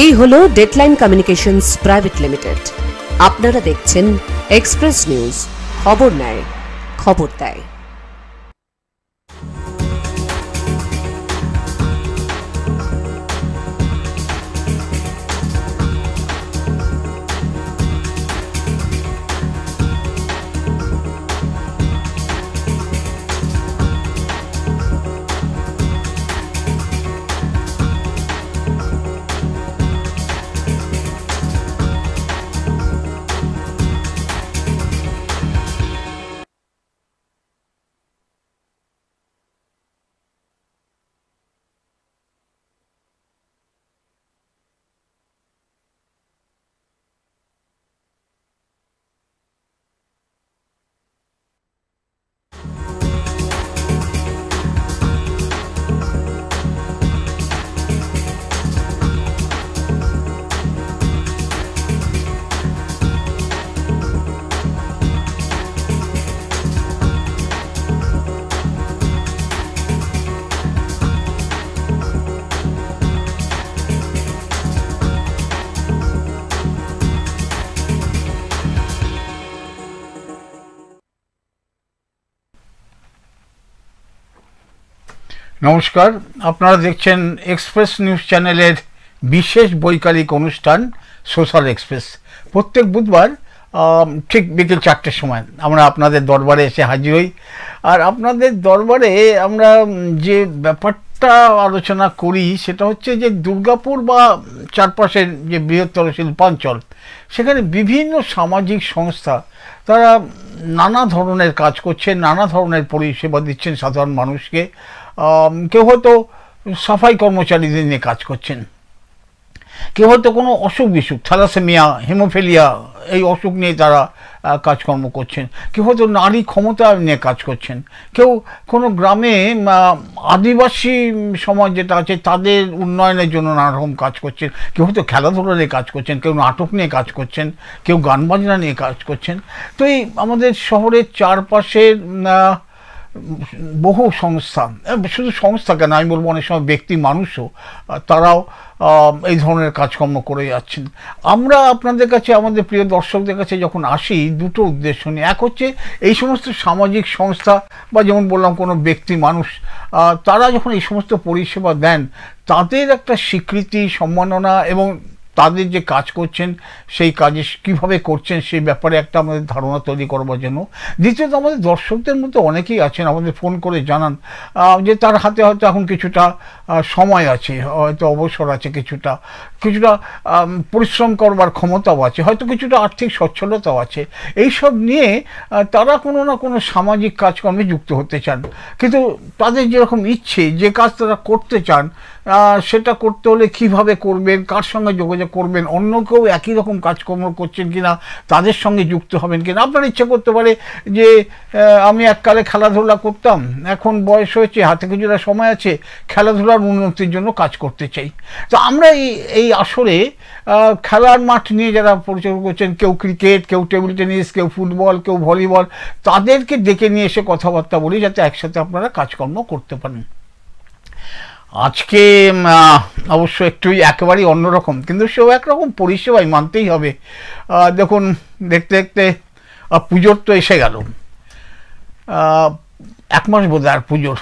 এই হলো deadline communications private limited. আপনারা দেখছেন এক্সপ্রেস নিউজ, খবর নেয়, খবর দেয়। নমস্কার, আপনারা দেখছেন এক্সপ্রেস নিউজ চ্যানেলের বিশেষ বৈকালিক অনুষ্ঠান সোশ্যাল এক্সপ্রেস। প্রত্যেক বুধবার ঠিক বিকেল 4টের সময় আমরা আপনাদের দরবারে এসে হাজির হই। আর আপনাদের দরবারে আমরা যে ব্যাপারটা আলোচনা করি সেটা হচ্ছে যে দুর্গাপুর বা চারপাশের যে বৃহত্তর শিল্পাঞ্চল, সেখানে বিভিন্ন সামাজিক সংস্থা তারা নানা ধরনের কাজ করছেন, নানা ধরনের পরিষেবা দিচ্ছেন সাধারণ মানুষকে। কেউ হয়তো সাফাই কর্মচারীদের নিয়ে কাজ করছেন, কেউ হয়তো কোনো অসুখ বিসুখ, থ্যালাসেমিয়া, হেমোফিলিয়া এই অসুখ নিয়ে তারা কাজকর্ম করছেন, কেউ হয়তো নারী ক্ষমতা নিয়ে কাজ করছেন, কেউ কোনো গ্রামে আদিবাসী সমাজ যেটা আছে তাদের উন্নয়নের জন্য নানা রকম কাজ করছেন, কেউ হয়তো খেলাধুলা নিয়ে কাজ করছেন, কেউ নাটক নিয়ে কাজ করছেন, কেউ গান বাজনা নিয়ে কাজ করছেন। তো এই আমাদের শহরের চারপাশের বহু সংস্থা, শুধু সংস্থা কেন আমি বলবো অনেক সময় ব্যক্তি মানুষও তারাও এই ধরনের কাজকর্ম করে যাচ্ছেন। আমরা আপনাদের কাছে, আমাদের প্রিয় দর্শকদের কাছে যখন আসি দুটো উদ্দেশ্য নিয়ে। এক হচ্ছে এই সমস্ত সামাজিক সংস্থা বা যেমন বললাম কোনো ব্যক্তি মানুষ তারা যখন এই সমস্ত পরিষেবা দেন তাদের একটা স্বীকৃতি, সম্মাননা এবং তাদের যে কাজ করছেন সেই কাজে কীভাবে করছেন সেই ব্যাপারে একটা আমাদের ধারণা তৈরি করবার জন্য। দ্বিতীয়ত আমাদের দর্শকদের মধ্যে অনেকেই আছেন আমাদের ফোন করে জানান যে তার হাতে হয়তো এখন কিছুটা সময় আছে, হয়তো অবসর আছে, কিছুটা পরিশ্রম করবার ক্ষমতাও আছে, হয়তো কিছুটা আর্থিক সচ্ছলতাও আছে। এইসব নিয়ে তারা কোনো না কোনো সামাজিক কাজকর্মে যুক্ত হতে চান, কিন্তু তাদের যেরকম ইচ্ছে, যে কাজ তারা করতে চান সেটা করতে হলে কিভাবে করবেন, কার সঙ্গে যোগাযোগ করবেন, অন্য কেউ একই রকম কাজকর্ম করছেন কিনা তাদের সঙ্গে যুক্ত হবেন কিনা। আপনার ইচ্ছে করতে পারে যে আমি এককালে খেলাধুলা করতাম, এখন বয়স হয়েছে, হাতে কিছুটা সময় আছে, খেলাধুলার উন্নতির জন্য কাজ করতে চাই। তো আমরা এই আসরে খেলার মাঠ নিয়ে যারা পরিচালনা করছেন, কেউ ক্রিকেট, কেউ টেবিল টেনিস, কেউ ফুটবল, কেউ ভলিবল, তাদেরকে ডেকে নিয়ে এসে কথাবার্তা বলি যাতে একসাথে আপনারা কাজকর্ম করতে পারেন। আজকে অবশ্য একটুই একেবারেই অন্যরকম, কিন্তু সেও একরকম পরিষেবাই মানতেই হবে। দেখুন, দেখতে দেখতে পুজোর তো এসে গেল, 1 মাস বোধ হয় আর পুজোর।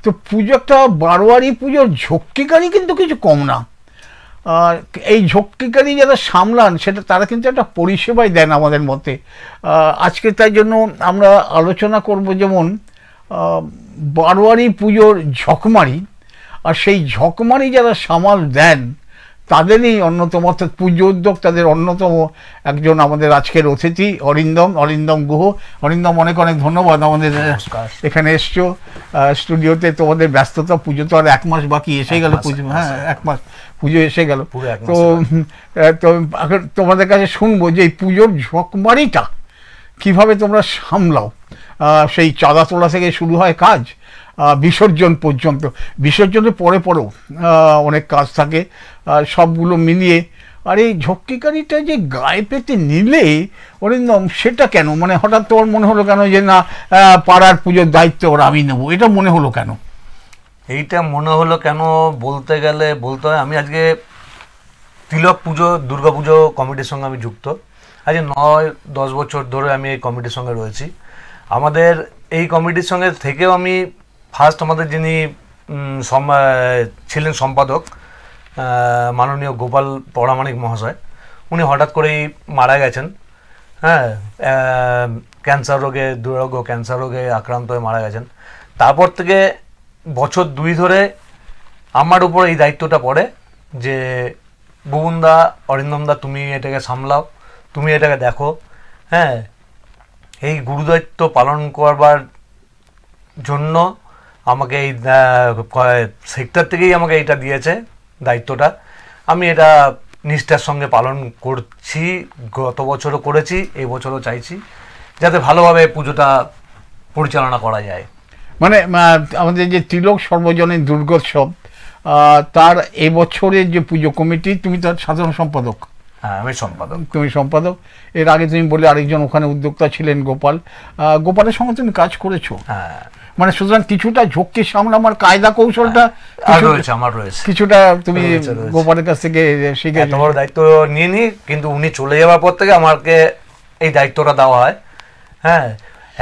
তো পুজো একটা বারোয়ারি পুজোর ঝক্কিকারি কিন্তু কিছু কম না। এই ঝক্কিকারি যারা সামলান সেটা তারা কিন্তু একটা পরিষেবাই দেন আমাদের মতে। আজকে তাই জন্য আমরা আলোচনা করব যেমন বারোয়ারি পুজোর ঝকমারি, আর সেই ঝকমারি যারা সামাল দেন তাদেরই অন্যতম, অর্থাৎ পুজো উদ্যোগ তাদের অন্যতম একজন আমাদের আজকের অতিথি অরিন্দম গুহ। অরিন্দম, অনেক অনেক ধন্যবাদ আমাদের এখানে এসছো স্টুডিওতে। তোমাদের ব্যস্ততা, পুজো তো আর 1 মাস বাকি, এসে গেল পুজো, হ্যাঁ 1 মাস পুজো এসে গেল। তো তোমাদের কাছে শুনবো যে এই পুজোর ঝকমারিটা কিভাবে তোমরা সামলাও। সেই চাঁদা তোলা থেকে শুরু হয় কাজ, বিসর্জন পর্যন্ত, বিসর্জনের পরেও অনেক কাজ থাকে, সবগুলো মিলিয়ে। আর এই ঝক্কিকারিটা যে গায়ে পেতে নিলে অরিন্দম, সেটা কেন, মানে হঠাৎ তোমার মনে হলো কেন যে না পাড়ার পুজোর দায়িত্ব ওরা আমি নেবো, এটা মনে হলো কেন? এইটা মনে হলো কেন বলতে গেলে বলতে হয়, আমি আজকে তিলক পুজো দুর্গা পুজো কমিটির সঙ্গে আমি যুক্ত। আজ 9-10 বছর ধরে আমি এই কমিটির সঙ্গে রয়েছি। আমাদের এই কমিটির সঙ্গে থেকেও আমি ফার্স্ট আমাদের যিনি ছিলেন সম্পাদক মাননীয় গোপাল পরামানিক মহাশয়, উনি হঠাৎ করেই মারা গেছেন। হ্যাঁ, ক্যান্সার রোগে, দুরারোগ্য ক্যান্সার রোগে আক্রান্ত হয়ে মারা গেছেন। তারপর থেকে বছর 2 ধরে আমার উপর এই দায়িত্বটা পড়ে যে বুবনদা, অরিন্দমদা, তুমি এটাকে সামলাও, তুমি এটাকে দেখো। হ্যাঁ, এই গুরুদায়িত্ব পালন করবার জন্য আমাকে এই সেক্টর থেকেই আমাকে এটা দিয়েছে দায়িত্বটা। আমি এটা নিষ্ঠার সঙ্গে পালন করছি, গত বছরও করেছি, এই বছরও চাইছি যাতে ভালোভাবে পুজোটা পরিচালনা করা যায়। মানে আমাদের যে তিলক সর্বজনীন দুর্গোৎসব, তার এবছরের যে পুজো কমিটি, তুমি তার সাধারণ সম্পাদক। হ্যাঁ, আমি সম্পাদক। তুমি সম্পাদক। এর আগে তুমি বলে আরেকজন ওখানে উদ্যোক্তা ছিলেন গোপাল। গোপালের সঙ্গে তুমি কাজ করেছো। হ্যাঁ, মানে সুতরাং কিছুটা ঝক্কি সামলাবার কায়দা কৌশলটা আমার রয়েছে, কিছুটা তুমি গোপালের কাছ থেকে শিখে। তোমার দায়িত্ব নিয়ে নি, কিন্তু উনি চলে যাওয়ার পর থেকে আমাকে এই দায়িত্বটা দেওয়া হয়। হ্যাঁ,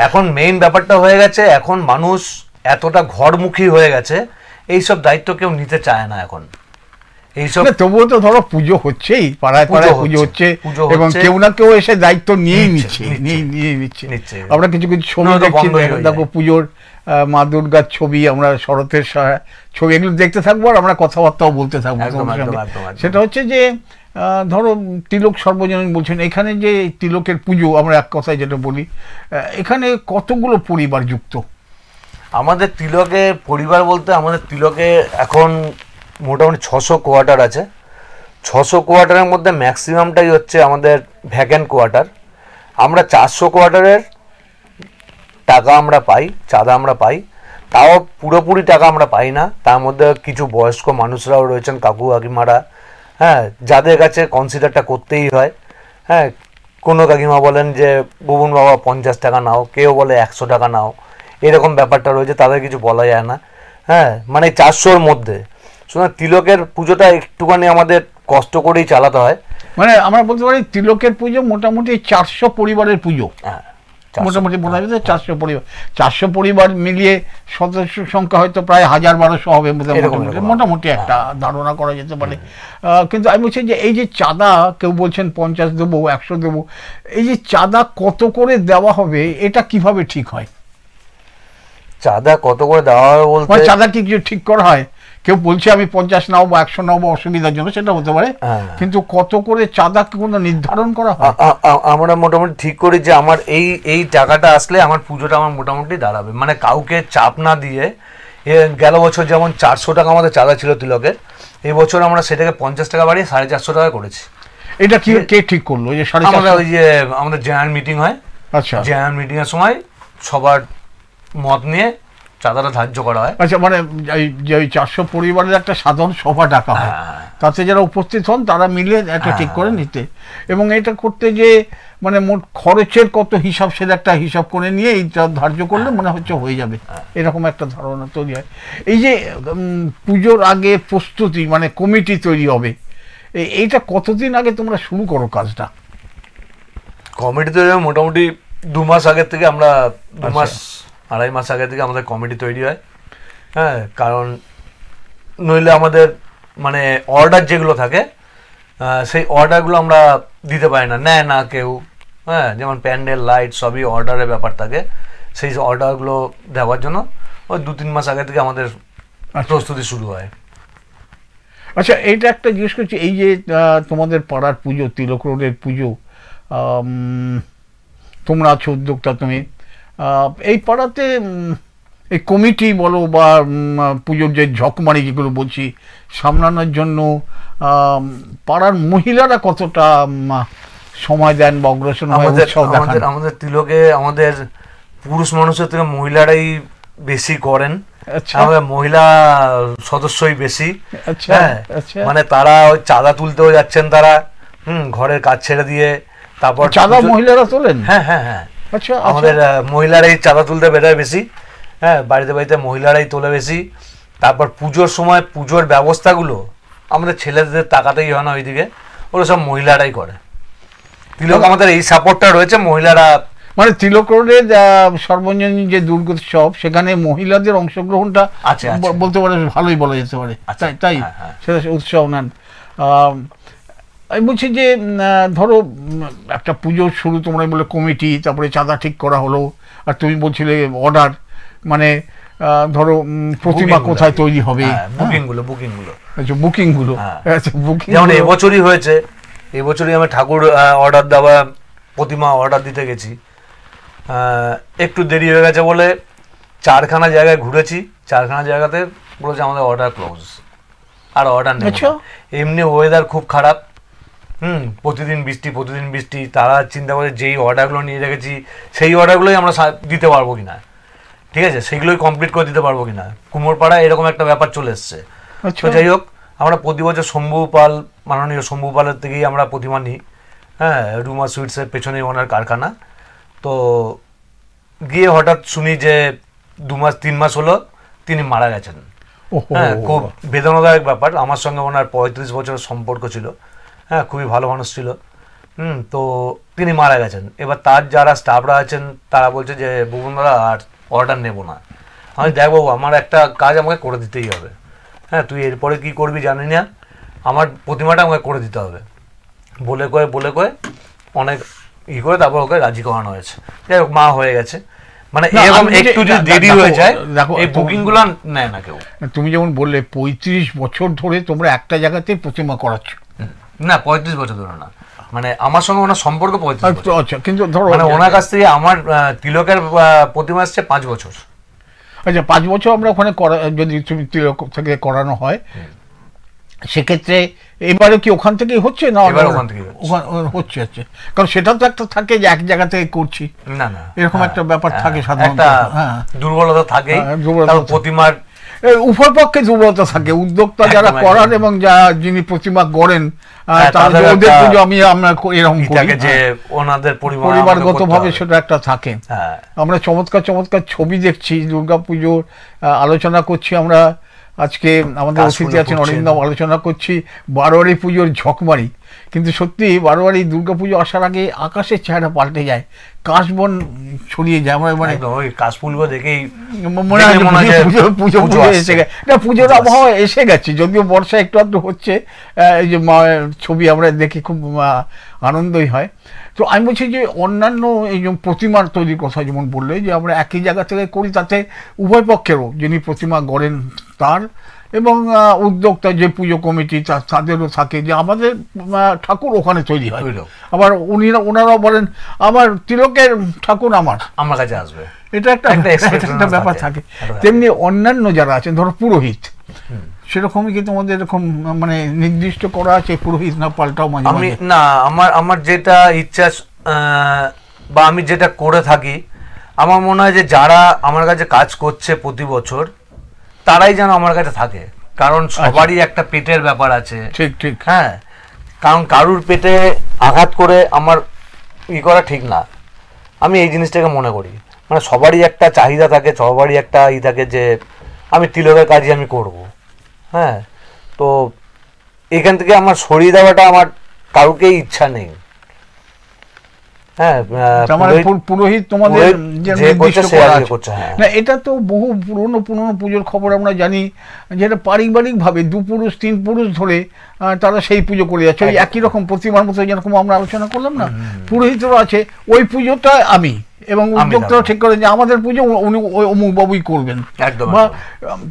এখন মেইন ব্যাপারটা হয়ে গেছে, এখন মানুষ এতটা ঘরমুখী হয়ে গেছে, এইসব দায়িত্ব কেউ নিতে চায় না এখন। এইসব তবুও তো ধরো পুজো হচ্ছেই, পাড়ায় পাড়ায় পুজো হচ্ছে, এবং কেউ না কেউ এসে দায়িত্ব নিয়েই নিচ্ছে। আমরা কিছু কিছু ছবি দেখছি, দেখো পুজোর মা দুর্গার ছবি, আমরা শরতের ছবি, এগুলো দেখতে থাকবো আর আমরা কথাবার্তাও বলতে থাকবো। সেটা হচ্ছে যে ধরো তিলক সর্বজনীন বলছেন, এখানে যে তিলকের পুজো, আমরা এক কথায় যেটা বলি, এখানে কতগুলো পরিবার যুক্ত? আমাদের তিলকের পরিবার বলতে আমাদের তিলকে এখন মোটামুটি 600 কোয়ার্টার আছে। 600 কোয়ার্টারের মধ্যে ম্যাক্সিমামটাই হচ্ছে আমাদের ভ্যাকেন্ট কোয়ার্টার। আমরা 400 কোয়ার্টারের টাকা আমরা পাই, চাঁদা আমরা পাই, তাও পুরোপুরি টাকা আমরা পাই না। তার মধ্যে কিছু বয়স্ক মানুষরাও রয়েছেন, কাকু কাকিমারা, হ্যাঁ, যাদের কাছে কনসিডারটা করতেই হয়। হ্যাঁ, কোনো কাকিমা বলেন যে বুবন বাবা 50 টাকা নাও, কেউ বলে 100 টাকা নাও, এরকম ব্যাপারটা রয়েছে, তাদের কিছু বলা যায় না। হ্যাঁ, মানে 400-র মধ্যে। সুতরাং তিলকের পুজোটা একটুখানি আমাদের কষ্ট করেই চালাতে হয়। মানে আমরা বলতে পারি তিলকের পুজো মোটামুটি 400 পরিবারের পুজো। হ্যাঁ, মোটামুটি বলা যায় 400 পরিবার। 400 পরিবার মিলিয়ে সদস্য সংখ্যা হয়তো প্রায় 1000-1200 হবে মোটামুটি একটা ধারণা করা যেতে পারে। কিন্তু আমি বলছি যে এই যে চাঁদা, কেউ বলছেন 50 দেবো, 100 দেবো, এই যে চাঁদা কত করে দেওয়া হবে, এটা কিভাবে ঠিক হয়? চাঁদা কত করে দেওয়া হবে বলতে, চাঁদা কি কিছু ঠিক করা হয়? কেউ বলছে আমি 50 নাও বা 100 নাও বা অসুবিধার জন্য, সেটা হতে পারে, কিন্তু কত করে চাঁদা কোনো নির্ধারণ করা হয়? আমরা মোটামুটি ঠিক করি যে আমার এই টাকাটা আসলে আমার পুজোটা আমার মোটামুটি দাঁড়াবে, মানে কাউকে চাপ না দিয়ে। গেল বছর যেমন 400 টাকা আমাদের চাঁদা ছিল তিলকের, এই বছর আমরা সেটাকে 50 টাকা বাড়িয়ে 450 টাকা করেছি। এটা কি কে ঠিক করলো? যে আমরা ওই যে আমাদের জেনারেল মিটিং হয়, আচ্ছা, জেনারেল মিটিং এর সময় সবার মত নিয়ে চাঁদাটা ধার্য করা হয়। আচ্ছা, মানে যে 400 পরিবারের একটা সাধারণ সভা ডাকা হয়, তাতে যারা উপস্থিত হন তারা মিলে একটা ঠিক করে নিতে, এবং এটা করতে যে মানে মোট খরচের কত হিসাব, সেটা একটা হিসাব করে নিয়ে এইটা ধার্য করলে মনে হচ্ছে হয়ে যাবে, এরকম একটা ধারণা তৈরি হয়। এই যে পুজোর আগে প্রস্তুতি, মানে কমিটি তৈরি হবে, এইটা কতদিন আগে তোমরা শুরু করো কাজটা? কমিটি তৈরি মোটামুটি 2 মাস আগের থেকে, আমরা 2 মাস 2.5 মাস আগে থেকে আমাদের কমিটি তৈরি হয়। হ্যাঁ, কারণ নইলে আমাদের মানে অর্ডার যেগুলো থাকে, সেই অর্ডারগুলো আমরা দিতে পারি না, নেয় না কেউ। হ্যাঁ, যেমন প্যান্ডেল, লাইট সবই অর্ডারের ব্যাপার থাকে, সেই অর্ডারগুলো দেওয়ার জন্য ওই 2-3 মাস আগে থেকে আমাদের প্রস্তুতি শুরু হয়। আচ্ছা, এইটা একটা জিজ্ঞেস করছি, এই যে তোমাদের পাড়ার পুজো, তিলক রোডের পুজো, তোমরা আছো উদ্যোক্তা, তুমি এই পাড়াতে এই কমিটি বলো বা পুজোর যে ঝকমারি যেগুলো বলছি সামলানোর জন্য পাড়ার মহিলারা কতটা সময় দেন বা অগ্রসর হয়? আমাদের তিলকে আমাদের পুরুষ মানুষের থেকে মহিলারাই বেশি করেন। আমাদের মহিলা সদস্যই বেশি। মানে তারা ওই চাঁদা তুলতেও যাচ্ছেন, তারা ঘরের কাজ ছেড়ে দিয়ে, তারপর চাঁদা মহিলারা তোলেন। হ্যাঁ হ্যাঁ হ্যাঁ, আচ্ছা, আমাদের মহিলারাই চাঁদা তুলতে বেরোয় বেশি। হ্যাঁ, বাড়িতে বাড়িতে মহিলারাই তোলে বেশি। তারপর পুজোর সময় পুজোর ব্যবস্থাগুলো আমাদের ছেলেদের তাকাতেই হয় না ওইদিকে, ওরা সব মহিলারাই করে। তিলক আমাদের এই সাপোর্টটা রয়েছে, মহিলারা মানে তিলক রোডের সর্বজনীন যে দুর্গোৎসব সেখানে মহিলাদের অংশগ্রহণটা আছে, বলতে পারে ভালোই বলা যেতে পারে, তাই সেটা উৎসব নেন। আমি বলছি যে ধরো একটা পুজোর শুরু তোমরা বলে কমিটি, তারপরে চাঁদা ঠিক করা হলো, আর তুমি বলছিলে অর্ডার, মানে ধরো প্রতিমা কোথায় তৈরি হবে, বুকিংগুলো আচ্ছা বুকিংগুলো, আচ্ছা বুকিং যেমন এবছরই হয়েছে, এবছরই আমি ঠাকুর অর্ডার দেওয়া প্রতিমা অর্ডার দিতে গেছি, একটু দেরি হয়ে গেছে বলে 4খানা জায়গায় ঘুরেছি, 4খানা জায়গাতে বলেছে আমাদের অর্ডার ক্লোজ, আর অর্ডার নেই। এমনি ওয়েদার খুব খারাপ, প্রতিদিন বৃষ্টি, তারা চিন্তা করে যেই অর্ডারগুলো নিয়ে রেখেছি সেই অর্ডারগুলোই আমরা দিতে পারবো কিনা, ঠিক আছে, সেইগুলোই কমপ্লিট করে দিতে পারবো কিনা, কুমোরপাড়া এরকম একটা ব্যাপার চলে এসছে। তো যাই হোক, আমরা প্রতি বছর শম্ভু পাল, মাননীয় শম্ভু পালের থেকেই আমরা প্রতিমা নিই, হ্যাঁ, রুমা সুইটসের পেছনে ওনার কারখানা। তো গিয়ে হঠাৎ শুনি যে 2-3 মাস হলো তিনি মারা গেছেন। হ্যাঁ, খুব বেদনাদায়ক ব্যাপার। আমার সঙ্গে ওনার 35 বছরের সম্পর্ক ছিল, হ্যাঁ, খুবই ভালো মানুষ ছিল। তো তিনি মারা গেছেন। এবার তার যারা স্টাফরা আছেন তারা বলছে যে ভুবনদা আর অর্ডার নেব না। আমি দেখবো, আমার একটা কাজ আমাকে করে দিতেই হবে, হ্যাঁ, তুই এরপরে কি করবি জানি না, আমার প্রতিমাটা আমাকে করে দিতে হবে বলে কয়ে অনেক করে তারপর ওকে রাজি করানো হয়েছে। যাই হোক, মা হয়ে গেছে। মানে এরকম একটু যদি দেরি হয়ে যায়, এই বুকিংগুলো নেয় না কেউ। তুমি যেমন বললে 35 বছর ধরে তোমরা একটা জায়গাতে প্রতিমা করাচ্ছ। না, 35 বছর ধরে না, মানে আমার সঙ্গে ওনার সম্পর্ক 35 বছর। আচ্ছা, কিন্তু ধরো মানে ওনার কাছ থেকে আমার তিলকের প্রতিমা আসছে 5 বছর। আচ্ছা, 5 বছর আমরা ওখানে যদি তুমি তিলক থেকে করানো হয়, সেক্ষেত্রে এবারে কি ওখান থেকেই হচ্ছে না হচ্ছে? আচ্ছা, কারণ সেটা তো একটা থাকে যে এক জায়গা থেকে করছি, না এরকম একটা ব্যাপার থাকে সাধারণত, দুর্বলতা থাকে প্রতিমার, উভয় পক্ষে দুর্বলতা থাকে, উদ্যোক্তা যারা করান এবং যিনি প্রতিমা গড়েন তাদের পুজো আমি আমরা এরকম করি যে ওনাদের পরিবারগত ভাবে সেটা একটা থাকে। আমরা চমৎকার ছবি দেখছি, দুর্গাপুজোর আলোচনা করছি আমরা, আজকে আমাদের অতিথি আছেন অরিন্দম, আলোচনা করছি বারোয়ারি পুজোর ঝকমারি। কিন্তু সত্যি বারোয়ারি দুর্গাপুজো আসার আগে আকাশের চেহারা পাল্টে যায়, কাশবন ছড়িয়ে যায়, আমার মানে কাশফুলগুলো দেখেই মনে হয় পুজো এসে গেছে, না পুজোর আবহাওয়া এসে গেছে, যদিও বর্ষা একটু হচ্ছে, এই যে ছবি আমরা দেখি খুব আনন্দই হয়। তো আমি বলছি যে অন্যান্য এই যে প্রতিমার তৈরির কথা যেমন বললে যে আমরা একই জায়গা থেকে করি, তাতে উভয় পক্ষেরও যিনি প্রতিমা গড়েন তার এবং উদ্যোক্তা যে পুজো কমিটি তাদেরও থাকে যে আমাদের ঠাকুর ওখানে তৈরি হয়, আবার ওনারাও বলেন আমার তিলকের ঠাকুর আমার কাছে আসবে, এটা একটা ব্যাপার থাকে। তেমনি অন্যান্য যারা আছেন, ধরো পুরোহিত, সেরকমই কি তোমাদের এরকম মানে নির্দিষ্ট করা আছে পুরোহিত না পাল্টাও মাঝে মাঝে? না, আমার যেটা ইচ্ছা বা আমি যেটা করে থাকি, আমার মনে হয় যে যারা আমার কাছে কাজ করছে প্রতি বছর তারাই যেন আমার কাছে থাকে, কারণ সবারই একটা পেটের ব্যাপার আছে। ঠিক, হ্যাঁ, কারণ কারুর পেটে আঘাত করে আমার করা ঠিক না, আমি এই জিনিসটাকে মনে করি। মানে সবারই একটা চাহিদা থাকে, সবারই একটা থাকে যে আমি তিলকের কাজই আমি করব। হ্যাঁ, তো এখান থেকে আমার সরিয়ে দেওয়াটা আমার কারুকেই ইচ্ছা নেই। হ্যাঁ, পুরোহিত তোমাদের না, এটা তো বহু পুরনো পুজোর খবর আমরা জানি, যেটা পারিবারিক ভাবে 2 পুরুষ 3 পুরুষ ধরে তারা সেই পুজো করে যাচ্ছে, ওই একই রকম প্রতিমার মতো যেরকম আমরা আলোচনা করলাম না, পুরোহিতরা আছে, ওই পুজোটা আমি এবং উদ্যোক্তারা ঠিক করেন যে আমাদের পুজো উনি ওই অমুক বাবুই করবেন, বা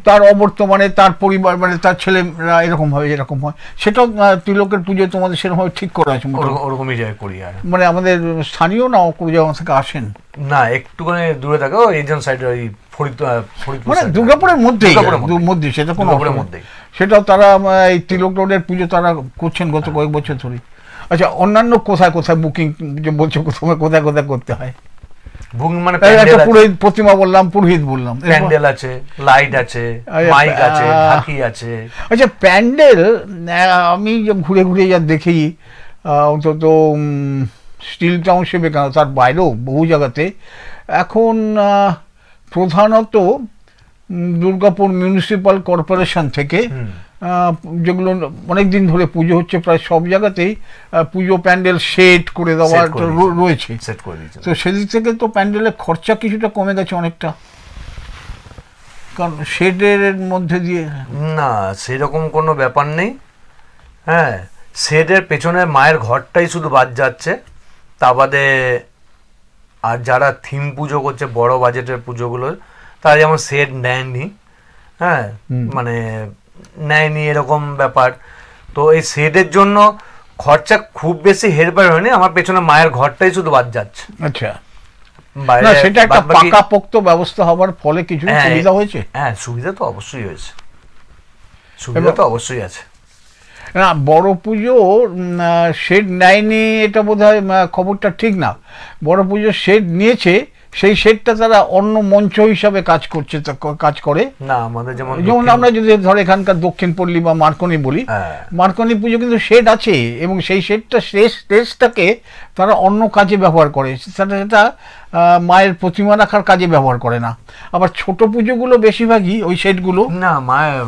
তার অবর্তমানে তার পরিবার মানে তার ছেলেরা এরকম ভাবে যেরকম হয়, সেটাও তিলকের পুজো তোমাদের সেরকম ভাবে ঠিক করা আছে? ওরকমই করি, মানে আমাদের স্থানীয় না কোনো জায়গা থেকে আসেন? না, একটুখানি দূরে থাকে, এইজন সাইডে, ওই মানে দুর্গাপুরের মধ্যে সেটা কোনো মধ্যে, সেটাও তারা এই তিলক রোডের পুজো তারা করছেন গত কয়েক বছর ধরে। আচ্ছা, অন্যান্য কোথায় বুকিং যে বলছো কোথায় করতে হয়? মানে প্রতিমা বললাম, পুরোহিত বললাম, প্যান্ডেল আছে, লাইট আছে, মাইক আছে, ঢাকি আছে। আচ্ছা, প্যান্ডেল আমি ঘুরে যা দেখি, অন্তত স্টিল টাউনশিপে কেন তার বাইরেও বহু জায়গাতে এখন প্রধানত দুর্গাপুর মিউনিসিপ্যাল কর্পোরেশন থেকে যেগুলো অনেক দিন ধরে পুজো হচ্ছে, প্রায় সব জায়গাতেই পুজো প্যান্ডেল সেট করে দেওয়া রয়েছে, সেট করে দিয়েছে। তো সেদিক থেকে তো প্যান্ডেলের খরচা কিছুটা কমে গেছে অনেকটা, কারণ শেডের মধ্যে দিয়ে। না, সেরকম কোনো ব্যাপার নেই। হ্যাঁ, শেডের পেছনে মায়ের ঘরটাই শুধু বাদ যাচ্ছে, তা বাদে আর যারা থিম পুজো করছে বড় বাজেটের পুজোগুলো, তারা যেমন শেড নেয়নি, হ্যাঁ মানে নেয়নি এরকম ব্যাপার। তো এই শেডের জন্য খরচা খুব বেশি হেরফের হয়নি, আমার পেছনে মায়ের ঘরটাই শুধু বাদ যাচ্ছে। আচ্ছা, না সেটা একটা পাকাপোক্ত ব্যবস্থা হবার ফলে কিছু সুবিধা হয়েছে। হ্যাঁ, সুবিধা তো অবশ্যই হয়েছে, সুবিধা তো অবশ্যই আছে। না, বড় পুজো শেড নেয়নি এটা বোধহয় খবরটা ঠিক না। বড় পুজো শেড নিয়েছে, সেই শেডটা তারা অন্য মঞ্চ হিসাবে কাজ করে না। আমাদের যেমন আমরা যদি ধর এখানকার দক্ষিণ পল্লী বা মার্কনি বলি, মার্কনি পুজো কিন্তু শেড আছে, এবং সেই শেডটা স্টেজটাকে তারা অন্য কাজে ব্যবহার করে, সেটা মায়ের প্রতিমা রাখার কাজে ব্যবহার করে না। আবার ছোট পুজোগুলো বেশিরভাগই ওই শেডগুলো না, মায়ের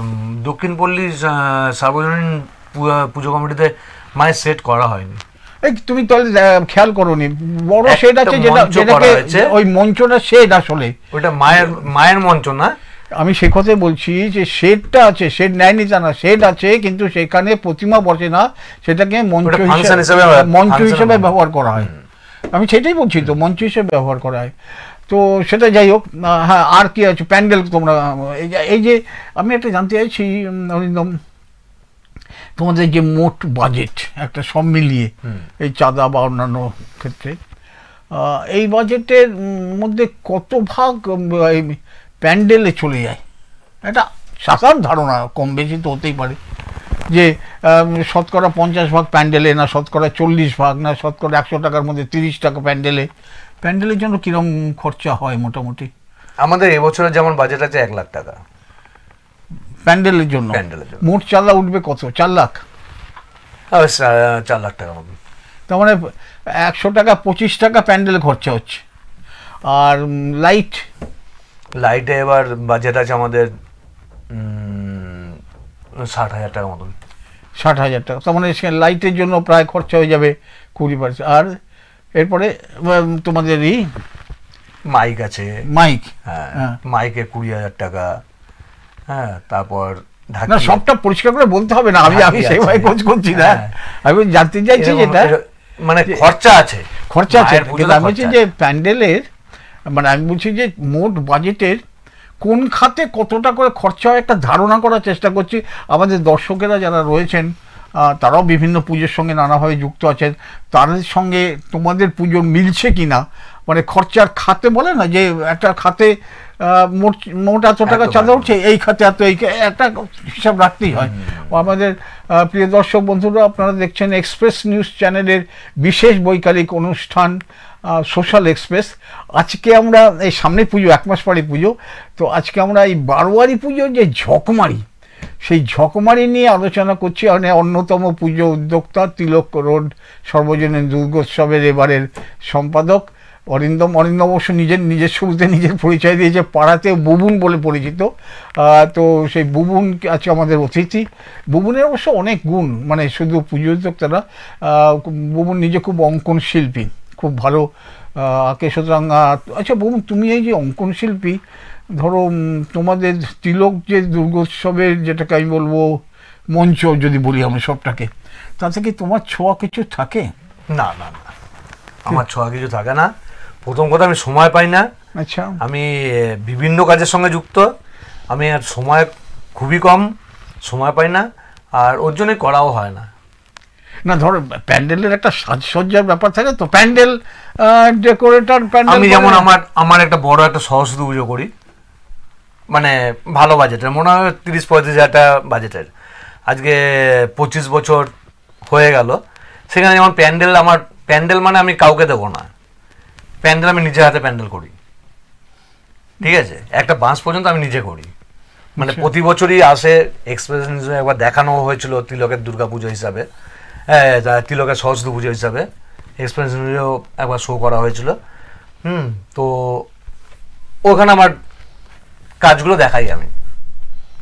দক্ষিণ পল্লী সার্বজনীন পুজো কমিটিতে মায়ের সেট করা হয়নি। তুমি তাহলে খেয়াল করোনি, বড় শেড আছে যেটাকে ওই মঞ্চটা শেড, আসলে ওইটা মায়ের মঞ্চ না। আমি সে কথাই বলছি যে শেডটা আছে, শেড নেয়নি তা না, শেড আছে কিন্তু সেখানে প্রতিমা বসে না, সেটাকে মঞ্চ হিসেবে ব্যবহার করা হয়। আমি সেটাই বলছি তো, মঞ্চ হিসেবে ব্যবহার করা হয়। তো সেটা যাই হোক। হ্যাঁ, আর কি আছে প্যান্ডেল তোমরা এই যে আমি একটা জানতে চাইছি অরিন্দম, তোমাদের যে মোট বাজেট একটা সব মিলিয়ে এই চাঁদা বা অন্যান্য ক্ষেত্রে, এই বাজেটের মধ্যে কত ভাগ প্যান্ডেলে চলে যায়? এটা সাধারণ ধারণা, কম বেশি তো হতেই পারে, যে শতকরা 50 ভাগ প্যান্ডেলে, না শতকরা 40 ভাগ, না শতকরা 100 টাকার মধ্যে 30 টাকা প্যান্ডেলের জন্য কিরকম খরচা হয় মোটামুটি? আমাদের এবছরে যেমন বাজেট আছে 1 লাখ টাকা প্যান্ডেলের জন্য। মোট চাঁদা উঠবে কত? 4 লাখ? 4 লাখ টাকা মতো। তার মানে 100 টাকা 25 টাকা প্যান্ডেলে খরচা হচ্ছে। আর লাইটে এবার বাজেট আছে আমাদের 60,000 টাকা মতন। 60,000 টাকা, তার মানে লাইটের জন্য প্রায় খরচা হয়ে যাবে 20%। আর এরপরে তোমাদের মাইক আছে, মাইক, হ্যাঁ মাইকে 20,000 টাকা। হ্যাঁ, তারপর না সবটা পরিষ্কার করে বলতে হবে না, আমি সেইভাবে খোঁজ করছি না, আমি জানতে চাইছি যেটা মানে খরচা আছে কিন্তু আমি বলছি যে প্যান্ডেলের, মানে আমি বলছি যে মোট বাজেটের কোন খাতে কতটা করে খরচা হয় একটা ধারণা করার চেষ্টা করছি। আমাদের দর্শকেরা যারা রয়েছেন তারাও বিভিন্ন পুজোর সঙ্গে নানাভাবে যুক্ত আছেন, তাদের সঙ্গে তোমাদের পুজো মিলছে কিনা, মানে খরচার খাতে বলে না যে একটা খাতে মোট এত টাকা চাঁদা উঠছে, এই খাতে এত, এই একটা হিসাব রাখতেই হয়। আমাদের প্রিয় দর্শক বন্ধুরা, আপনারা দেখছেন এক্সপ্রেস নিউজ চ্যানেলের বিশেষ বৈকালিক অনুষ্ঠান সোশ্যাল এক্সপ্রেস। আজকে আমরা এই সামনে পুজো, 1 মাস পরে পুজো, তো আজকে আমরা এই বারোয়ারি পুজোর যে ঝকমারি, সেই ঝকমারি নিয়ে আলোচনা করছি। অন্যতম পুজো উদ্যোক্তা তিলক রোড সর্বজনীন দুর্গোৎসবের এবারের সম্পাদক অরিন্দম অবশ্য নিজের শুরুতে নিজের পরিচয় দিয়েছে, পাড়াতে বুবুন বলে পরিচিত। তো সেই বুবুন আছে আমাদের অতিথি। বুবুনের অবশ্য অনেক গুণ, মানে শুধু পুজো উদ্যোক্তারা, বুবুন নিজে খুব অঙ্কন শিল্পী, খুব ভালো আঁকে। সুতরাং আচ্ছা বুবুন, তুমি এই যে অঙ্কন শিল্পী, ধরো তোমাদের তিলক যে দুর্গোৎসবের, যেটাকে আমি বলবো মঞ্চ যদি বলি আমরা সবটাকে, তাতে কি তোমার ছোঁয়া কিছু থাকে? না না না, আমার ছোঁয়া কিছু থাকে না। প্রথম কথা, আমি সময় পাই না। আচ্ছা, আমি বিভিন্ন কাজের সঙ্গে যুক্ত, আমি আর সময় খুবই কম, সময় পাই না, আর ওর জন্যই করাও হয় না। না ধরো প্যান্ডেলের একটা সাজসজ্জার ব্যাপার থাকে তো, প্যান্ডেল ডেকোরেটর, আমি যেমন আমার একটা বড় একটা সরস্বতী পুজো করি, মানে ভালো বাজেটের, মনে হয় 30-35 হাজার টাকা বাজেটের। আজকে 25 বছর হয়ে গেল। সেখানে যেমন প্যান্ডেল মানে আমি কাউকে দেবো না, প্যান্ডেল আমি নিজের হাতে প্যান্ডেল করি, ঠিক আছে? একটা বাঁশ পর্যন্ত আমি নিজে করি। মানে প্রতি বছরই আসে, এক্সপ্রেস নিউজে একবার দেখানো হয়েছিল তিলকের দুর্গা পুজো হিসাবে, তিলকের সরস্বতী পুজো হিসাবে এক্সপ্রেস নিউজেও একবার শো করা হয়েছিল। তো ওখানে আমার কাজগুলো দেখাই, আমি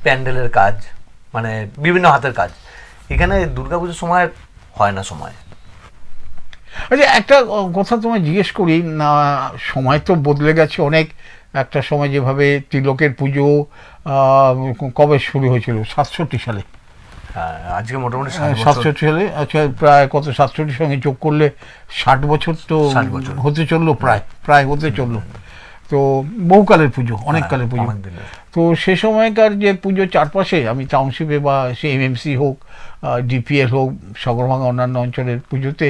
প্যান্ডেলের কাজ, মানে বিভিন্ন হাতের কাজ। এখানে দুর্গাপুজোর সময় হয় না সময়। আচ্ছা, একটা কথা তোমায় জিজ্ঞেস করি, সময় তো বদলে গেছে অনেক। একটা সময় যেভাবে তিলকের পুজো কবে শুরু হয়েছিল? 67 সালে। হ্যাঁ, আজকে মোটামুটি 67 সালে। আচ্ছা, প্রায় কত, 67 সঙ্গে যোগ করলে 60 বছর তো হতে চললো, প্রায় হতে চললো। তো বহুকালের পুজো, অনেক কালের পুজো। তো সে সময়কার যে পুজো চারপাশে, আমি টাউনশিপে বা সে এমএমসি হোক, ডিপিএল হোক, সাগরভাঙা অন্যান্য অঞ্চলের পুজোতে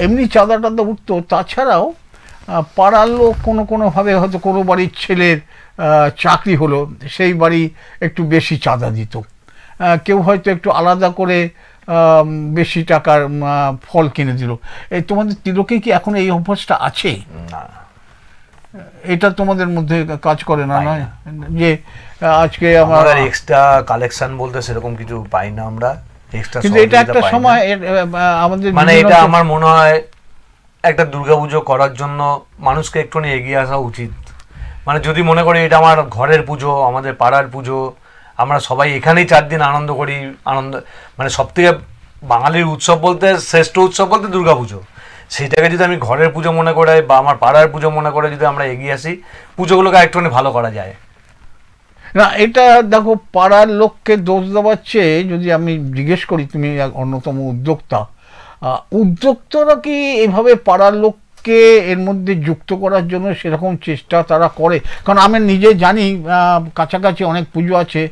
এমনি চাঁদা টাদা উঠতো। তাছাড়াও পাড়ার লোক কোনোভাবে হয়তো কোনো বাড়ির ছেলের চাকরি হলো, সেই বাড়ি একটু বেশি চাঁদা দিত। কেউ হয়তো একটু আলাদা করে বেশি টাকার ফল কিনে দিল। এই তোমাদের তিলকে কি এখন এই অভ্যাসটা আছে? না, এটা তোমাদের মধ্যে কাজ করে না? নয় যে আজকে আমার এক্সট্রা কালেকশন বলতে সেরকম কিছু পাই না আমরা। কিন্তু এটা একটা সময় আমাদের, মানে এটা আমার মনে হয় একটা দুর্গাপুজো করার জন্য মানুষকে একটুখানি এগিয়ে আসা উচিত। মানে যদি মনে করি এটা আমার ঘরের পুজো, আমাদের পাড়ার পুজো, আমরা সবাই এখানেই 4 দিন আনন্দ করি, মানে সবথেকে বাঙালির উৎসব বলতে, শ্রেষ্ঠ উৎসব বলতে দুর্গাপুজো, সেইটাকে যদি আমি ঘরের পুজো মনে করে বা আমার পাড়ার পুজো মনে করে যদি আমরা এগিয়ে আসি, পুজোগুলোকে একটুখানি ভালো করা যায়। না, এটা দেখো, পাড়ার লোককে দোষ দেওয়ার চেয়ে যদি আমি জিজ্ঞেস করি, তুমি অন্যতম উদ্যোক্তারা কি এভাবে পাড়ার লোককে এর মধ্যে যুক্ত করার জন্য সেরকম চেষ্টা তারা করে? কারণ আমি নিজে জানি কাছাকাছি অনেক পুজো আছে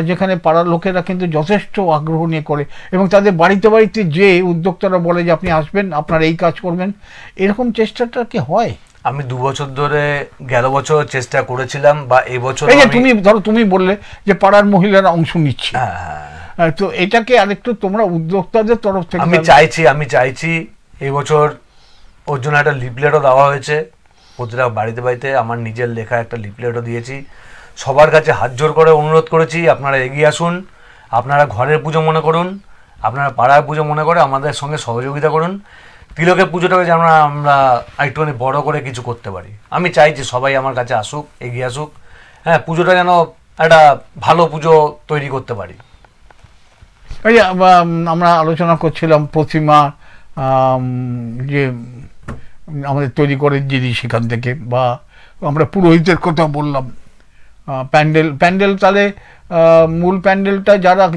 যেখানে পাড়ার লোকেরা কিন্তু যথেষ্ট আগ্রহ নিয়ে করে, এবং তাদের বাড়িতে বাড়িতে যে উদ্যোক্তারা বলে যে আপনি আসবেন, আপনারা এই কাজ করবেন, এরকম চেষ্টাটা কি হয়? আমি 2 বছর ধরে, গেল বছর চেষ্টা করেছিলাম, বা এই বছর তুমি ধরো, তুমি বললে যে পাড়ার মহিলারা অংশ নিচ্ছে, তো এটাকে আরেকটু তোমরা উদ্যোক্তাদের তরফ থেকে, আমি চাইছি এই বছর ওর জন্য একটা লিফলেটও দেওয়া হয়েছে প্রতিটা বাড়িতে বাড়িতে। আমার নিজের লেখা একটা লিফলেটও দিয়েছি। সবার কাছে হাত জোর করে অনুরোধ করেছি, আপনারা এগিয়ে আসুন, আপনারা ঘরের পুজো মনে করুন, আপনারা পাড়ার পুজো মনে করে আমাদের সঙ্গে সহযোগিতা করুন। তিলকের পুজোটাকে যেন আমরা একটুখানি বড় করে কিছু করতে পারি। আমি চাইছি সবাই আমার কাছে আসুক, এগিয়ে আসুক, হ্যাঁ, পুজোটা যেন একটা ভালো পুজো তৈরি করতে পারি। আমরা আলোচনা করছিলাম প্রতিমা যে আমাদের তৈরি করে যিনি, সেখান থেকে, বা আমরা পুরোহিতের কথা বললাম, প্যান্ডেল তাহলে মূল প্যান্ডেলটা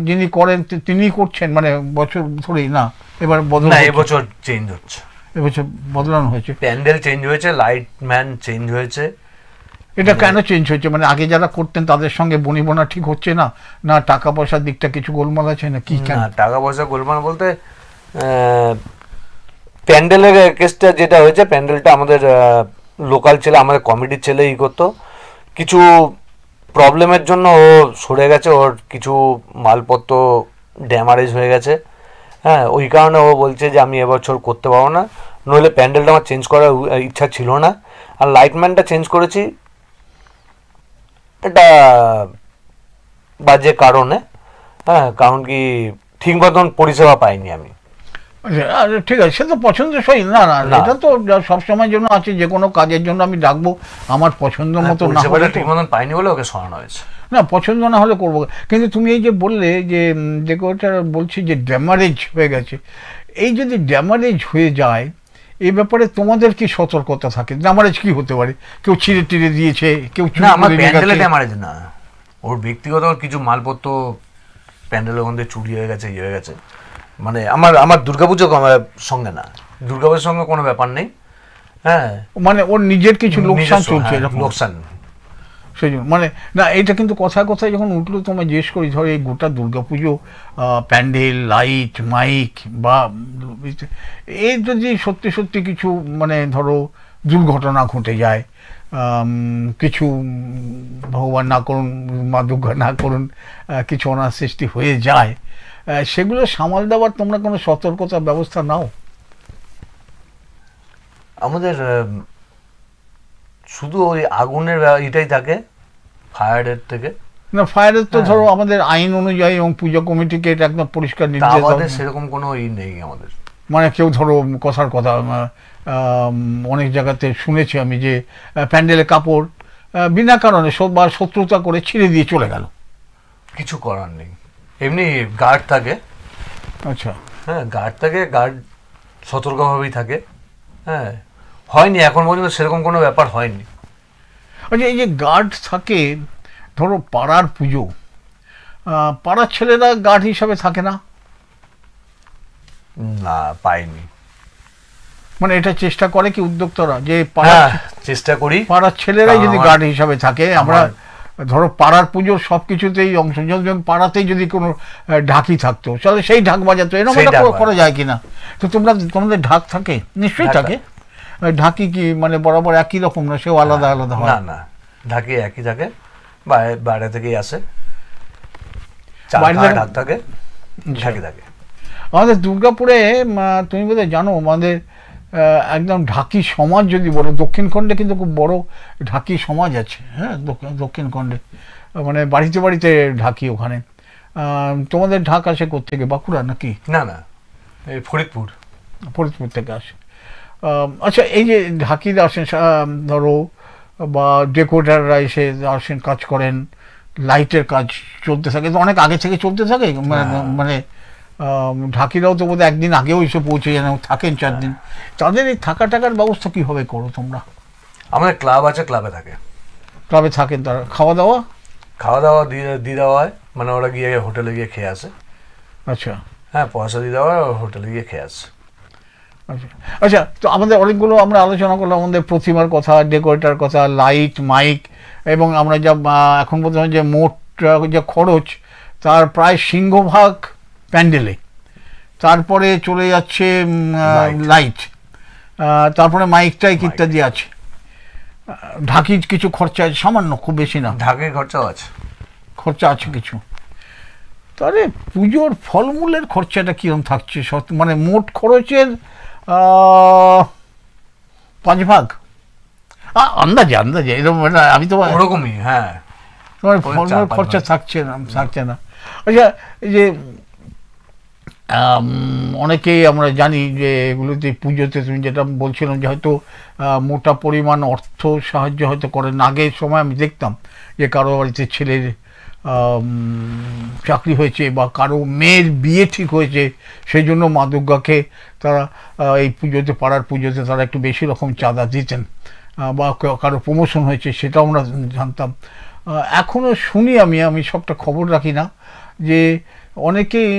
যিনি করেন তিনি করছেন, মানে বছর ধরেই না? এবার এবছর চেঞ্জ হচ্ছে, এবছর বদলানো হয়েছে, প্যান্ডেল চেঞ্জ হয়েছে, লাইট ম্যান চেঞ্জ হয়েছে। এটা কেন চেঞ্জ হয়েছে? মানে আগে যারা করতেন তাদের সঙ্গে বনিবনা ঠিক হচ্ছে না, না টাকা পয়সার দিকটা কিছু গোলমাল আছে, না কি? টাকা পয়সা গোলমাল বলতে প্যান্ডেলের কেসটা যেটা হয়েছে, প্যান্ডেলটা আমাদের লোকাল ছেলে, আমাদের কমিটির ছেলে করতো, কিছু প্রবলেমের জন্য ও সরে গেছে, ওর কিছু মালপত্র ড্যামারেজ হয়ে গেছে, হ্যাঁ, ওই কারণে ও বলছে যে আমি এবছর করতে পারবো না, নইলে প্যান্ডেলটা আমার চেঞ্জ করার ইচ্ছা ছিল না। আর লাইটম্যানটা চেঞ্জ করেছি এটা বাজে কারণে, হ্যাঁ, কারণ কি ঠিক মতন পরিষেবা পাইনি আমি। ঠিক আছে, সে তো পছন্দসই না, এটা তো সবসময়ের জন্য আছে, যে কোনো কাজের জন্য আমি ডাকবো, আমার পছন্দ মতো না হলে, ঠিক মতন পাইনি বলে ওকে সরানো হয়েছে। না, পছন্দ না হলে করবো। কিন্তু তুমি এই যে বললে যে দেখো, ওটা বলছি যে ড্যামারেজ হয়ে গেছে, এই যদি ড্যামারেজ হয়ে যায়, এই ব্যাপারে তোমাদের কি সতর্কতা থাকে? ড্যামারেজ কি হতে পারে? কেউ ছিঁড়ে টিড়ে দিয়েছে, কেউ ড্যামারেজ না, ওর ব্যক্তিগত কিছু মালপত্র প্যান্ডেলের মধ্যে চুরি হয়ে গেছে, হয়ে গেছে, মানে আমার দুর্গাপুজো সঙ্গে না, দুর্গাপুজোর সঙ্গে কোনো ব্যাপার নেই, হ্যাঁ, মানে ওর নিজের কিছু লোকসান চলছে, লোকসান, সেই জন্য মানে না, এটা কিন্তু কথায় কথায় যখন উঠলো তোমায় জিজ্ঞেস করি, ধরো এই গোটা দুর্গাপুজো প্যান্ডেল, লাইট, মাইক, বা এই যদি সত্যি সত্যি কিছু মানে ধরো দুর্ঘটনা ঘটে যায়, কিছু ভগবান না করুন, মা দুর্গা না করুন, কিছু অনার সৃষ্টি হয়ে যায়, সেগুলো সামাল দেওয়ার তোমরা কোনো সতর্কতা ব্যবস্থা নাও? আমাদের শুধু ওই আগুনের এটাই থাকে ফায়ারের থেকে, না, ফায়ারের তো ধরো আমাদের আইন অনুযায়ী এবং পুজো কমিটিকে এটা একদম পরিষ্কার নির্দেশ, সেরকম কোনো নেই আমাদের। মানে কেউ ধরো কথার কথা, অনেক জায়গাতে শুনেছি আমি যে প্যান্ডেলে কাপড় বিনা কারণে বা শত্রুতা করে ছিঁড়ে দিয়ে চলে গেল, কিছু করার নেই, এমনি গার্ড থাকে। আচ্ছা, হ্যাঁ গার্ড থাকে, গার্ড সতর্কভাবেই থাকে। হ্যাঁ হয়নি এখন পর্যন্ত সেরকম কোনো ব্যাপার হয়নি। আচ্ছা, এই যে গার্ড থাকে, ধরো পাড়ার পুজো, পাড়ার ছেলেরা গার্ড হিসাবে থাকে না? না পাইনি। মানে এটা চেষ্টা করে কি উদ্যোক্তারা যে চেষ্টা করি পাড়ার ছেলেরাই যদি গার্ড হিসাবে থাকে? আমরা ধরো পাড়ার পুজোর সবকিছুতেই অংশ, যেমন পাড়াতেই যদি কোনো ঢাকি থাকতো তাহলে সেই ঢাক বাজাতো, এরকম করা যায় কিনা? তো তোমাদের ঢাক থাকে? নিশ্চয়ই থাকে। ঢাকি কি মানে বরাবর একই রকম না, সেও আলাদা আলাদা হয়? না না, ঢাকি একই থাকে, বাইরে থেকেই আসে, ঢাক থাকে, ঢাকি থাকে। আমাদের দুর্গাপুরে তুমি বোধহয় জানো, আমাদের একদম ঢাকি সমাজ যদি বলো, দক্ষিণখণ্ডে কিন্তু খুব বড় ঢাকি সমাজ আছে। হ্যাঁ, দক্ষিণখণ্ডে মানে বাড়িতে বাড়িতে ঢাকি ওখানে। তোমাদের ঢাক আসে কোত্থেকে, বাঁকুড়া নাকি? না না, এই ফরিদপুর থেকে আসে। আচ্ছা, এই যে ঢাকিরা আসেন ধরো, বা ডেকোরেটাররা এসে আসেন, কাজ করেন, লাইটের কাজ চলতে থাকে তো অনেক আগে থেকে চলতে থাকে, মানে ঢাকিরাও তো বোধহয় একদিন আগেও এসে পৌঁছে যান, থাকেন 4 দিন। তাদের এই থাকা টাকার ব্যবস্থা কিভাবে করো তোমরা? আমাদের ক্লাব আছে, ক্লাবে থাকে। ক্লাবে থাকেন তারা? খাওয়া দাওয়া দিয়ে দেওয়া হয়, মানে ওরা গিয়ে হোটেলে গিয়ে খেয়ে আসে। আচ্ছা, হ্যাঁ পয়সা দিয়ে দেওয়া হয়, হোটেলে গিয়ে খেয়ে আসে। আচ্ছা আচ্ছা, তো আমাদের অনেকগুলো আমরা আলোচনা করলাম, আমাদের প্রতিমার কথা, ডেকোরেটার কথা, লাইট, মাইক, এবং আমরা যা এখন পর্যন্ত যে মোট যে খরচ, তার প্রায় সিংহভাগ প্যান্ডেলে, তারপরে চলে যাচ্ছে লাইট, তারপরে মাইক টাইক ইত্যাদি আছে। ঢাকি কিছু খরচা আছে সামান্য, খুব বেশি না। ঢাকি খরচা আছে কিছু। তাহলে পুজোর ফলমূলের খরচাটা কিরকম থাকছে? মানে মোট খরচের 5 ভাগ আন্দাজে এরকম, আমি তো ওরকমই। হ্যাঁ, তোমার ফলমূলের খরচা থাকছে না। আচ্ছা, এই যে অনেকেই আমরা জানি যে এগুলোতে পুজোতে তুমি যেটা বলছিলাম যে হয়তো মোটা পরিমাণ অর্থ সাহায্য হয়তো করেন। আগের সময় আমি দেখতাম যে কারো বাড়িতে ছেলের চাকরি হয়েছে বা কারো মেয়ের বিয়ে ঠিক হয়েছে, সেই জন্য মা দুর্গাকে তারা এই পুজোতে, পাড়ার পুজোতে তারা একটু বেশি রকম চাঁদা দিতেন, বা কারো প্রমোশন হয়েছে সেটাও আমরা জানতাম। এখনও শুনি, আমি সবটা খবর রাখি না, যে অনেকেই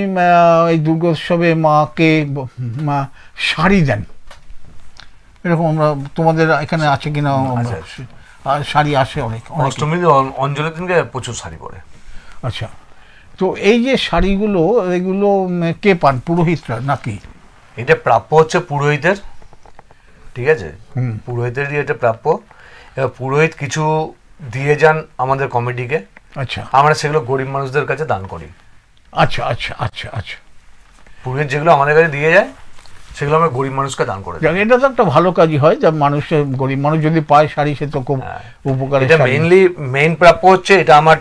এই দুর্গোৎসবে মাকে শাড়ি দেন, এরকম আমরা, তোমাদের এখানে আছে কিনা? শাড়ি আসে অনেক, অঞ্জলির দিনকে প্রচুর শাড়ি পরে। আচ্ছা, তো এই যে শাড়িগুলো, এগুলো কে পান, পুরোহিতরা নাকি? এটা প্রাপ্য হচ্ছে পুরোহিতের, ঠিক আছে, পুরোহিতেরই এটা প্রাপ্য। এবার পুরোহিত কিছু দিয়ে যান আমাদের কমিটিকে। আচ্ছা, আমরা সেগুলো গরিব মানুষদের কাছে দান করি। আচ্ছা আচ্ছা আচ্ছা আচ্ছা, পুরোহিত যেগুলো আমাদের কাছে দিয়ে যায় সেগুলো আমরা গরিব মানুষকে দান করে দিই। এটা তো একটা ভালো কাজই হয়, যা মানুষের, গরিব মানুষ যদি পায় শাড়ি, সে তো খুব উপকার। এটা মেইন প্রাপ্য হচ্ছে, এটা আমার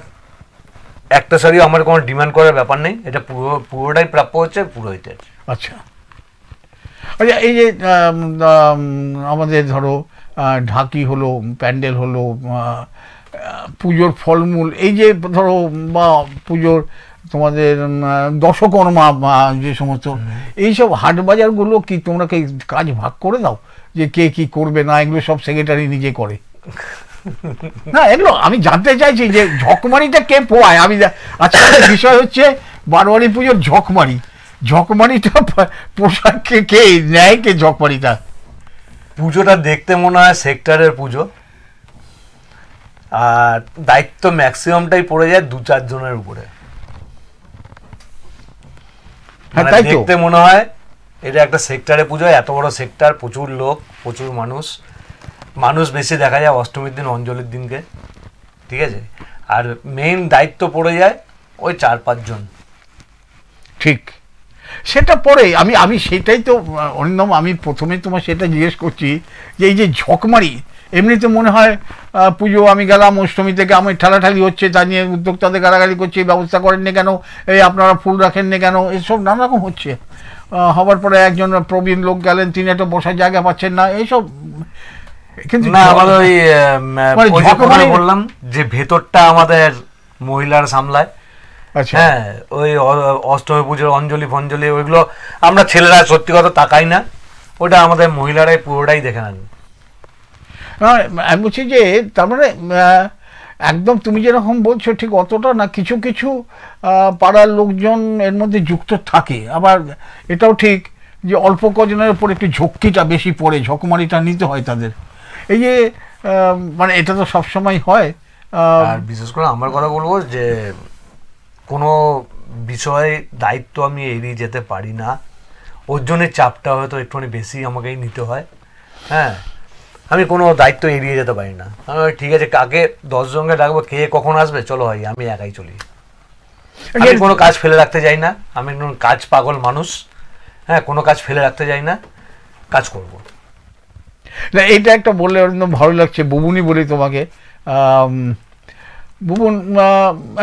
একটা শাড়িও আমার কোনো ডিমান্ড করার ব্যাপার নেই, এটা পুরোটাই প্রাপ্য হচ্ছে পুরোহিতের। আচ্ছা আচ্ছা, এই যে আমাদের ধরো ঢাকি হলো, প্যান্ডেল হলো, পুজোর ফলমূল, এই যে ধরো, বা পুজোর তোমাদের দশকর্মা যে সমস্ত এইসব হাট বাজারগুলো, কি তোমরা কি কাজ ভাগ করে দাও যে কে কি করবে না? এগুলো সব সেক্রেটারি নিজে করে না? এগুলো আমি জানতে চাইছি যে ঝকমারিটা কে পোয়ায়? আমি আজকে বিষয় হচ্ছে বারোয়ারি পুজোর ঝকমারিটা পোশাক কে নেয়, কে ঝকমারিটা? পুজোটা দেখতে মনে হয় সেক্টরের পুজো, আর দায়িত্ব ম্যাক্সিমামটাই পড়ে যায় 2-4 জনের উপরে। দেখতে মনে হয় এটা একটা সেক্টরে পুজো, এত বড় সেক্টর, প্রচুর লোক, প্রচুর মানুষ বেশি দেখা যায় অষ্টমীর দিন, অঞ্জলির দিনকে, ঠিক আছে। আর মেইন দায়িত্ব পড়ে যায় ওই 4-5 জন। ঠিক, সেটা পরে আমি সেটাই তো অরিন্দম, আমি প্রথমে তোমার সেটা জিজ্ঞেস করছি যে এই যে ঝকমারি, এমনিতে মনে হয় পুজো, আমি গেলাম অষ্টমী থেকে, আমি ঠেলাঠালি হচ্ছে, তা নিয়ে উদ্যোক্তাদের গালাগালি করছে, ব্যবস্থা করেননি কেন, এই আপনারা ফুল রাখেননি কেন, এসব নানা রকম হচ্ছে। হবার পরে একজন প্রবীণ লোক গেলেন, তিনি একটা বসার জায়গা পাচ্ছেন না, এইসব। কিন্তু না, আমাদের ওই বললাম যে ভেতরটা আমাদের মহিলারা সামলায়, আচ্ছা। হ্যাঁ, ওই অষ্টমী পুজোর অঞ্জলি ফঞ্জলি ওইগুলো আমরা ছেলেরা সত্যি কথা তাকাই না, ওটা আমাদের মহিলারাই পুরোটাই দেখে নেন। আমি বলছি যে তার মানে একদম তুমি যেরকম বলছো ঠিক অতটা না, কিছু কিছু পাড়ার লোকজন এর মধ্যে যুক্ত থাকে, আবার এটাও ঠিক যে অল্প কজনের উপর একটু ঝক্কিটা বেশি পড়ে, ঝকমারিটা নিতে হয় তাদের। এই যে মানে এটা তো সবসময় হয়। আর বিশেষ করে আমার কথা বলবো যে কোনো বিষয়ে দায়িত্ব আমি এড়িয়ে যেতে পারি না, ওর জন্য চাপটা হয়তো একটুখানি বেশি আমাকেই নিতে হয়। হ্যাঁ, আমি কোনো দায়িত্ব এড়িয়ে যেতে পারি না। ঠিক আছে, কাকে 10 জনকে ডাকবো, কে কখন আসবে, চলো ভাই আমি একাই চলি। আমি কোনো কাজ ফেলে রাখতে যাই না, আমি কাজ পাগল মানুষ। হ্যাঁ, কোনো কাজ ফেলে রাখতে যাই না, কাজ করব। না এইটা একটা বললে একদম ভালো লাগছে, বুবুনি বলি তোমাকে। বুবুন,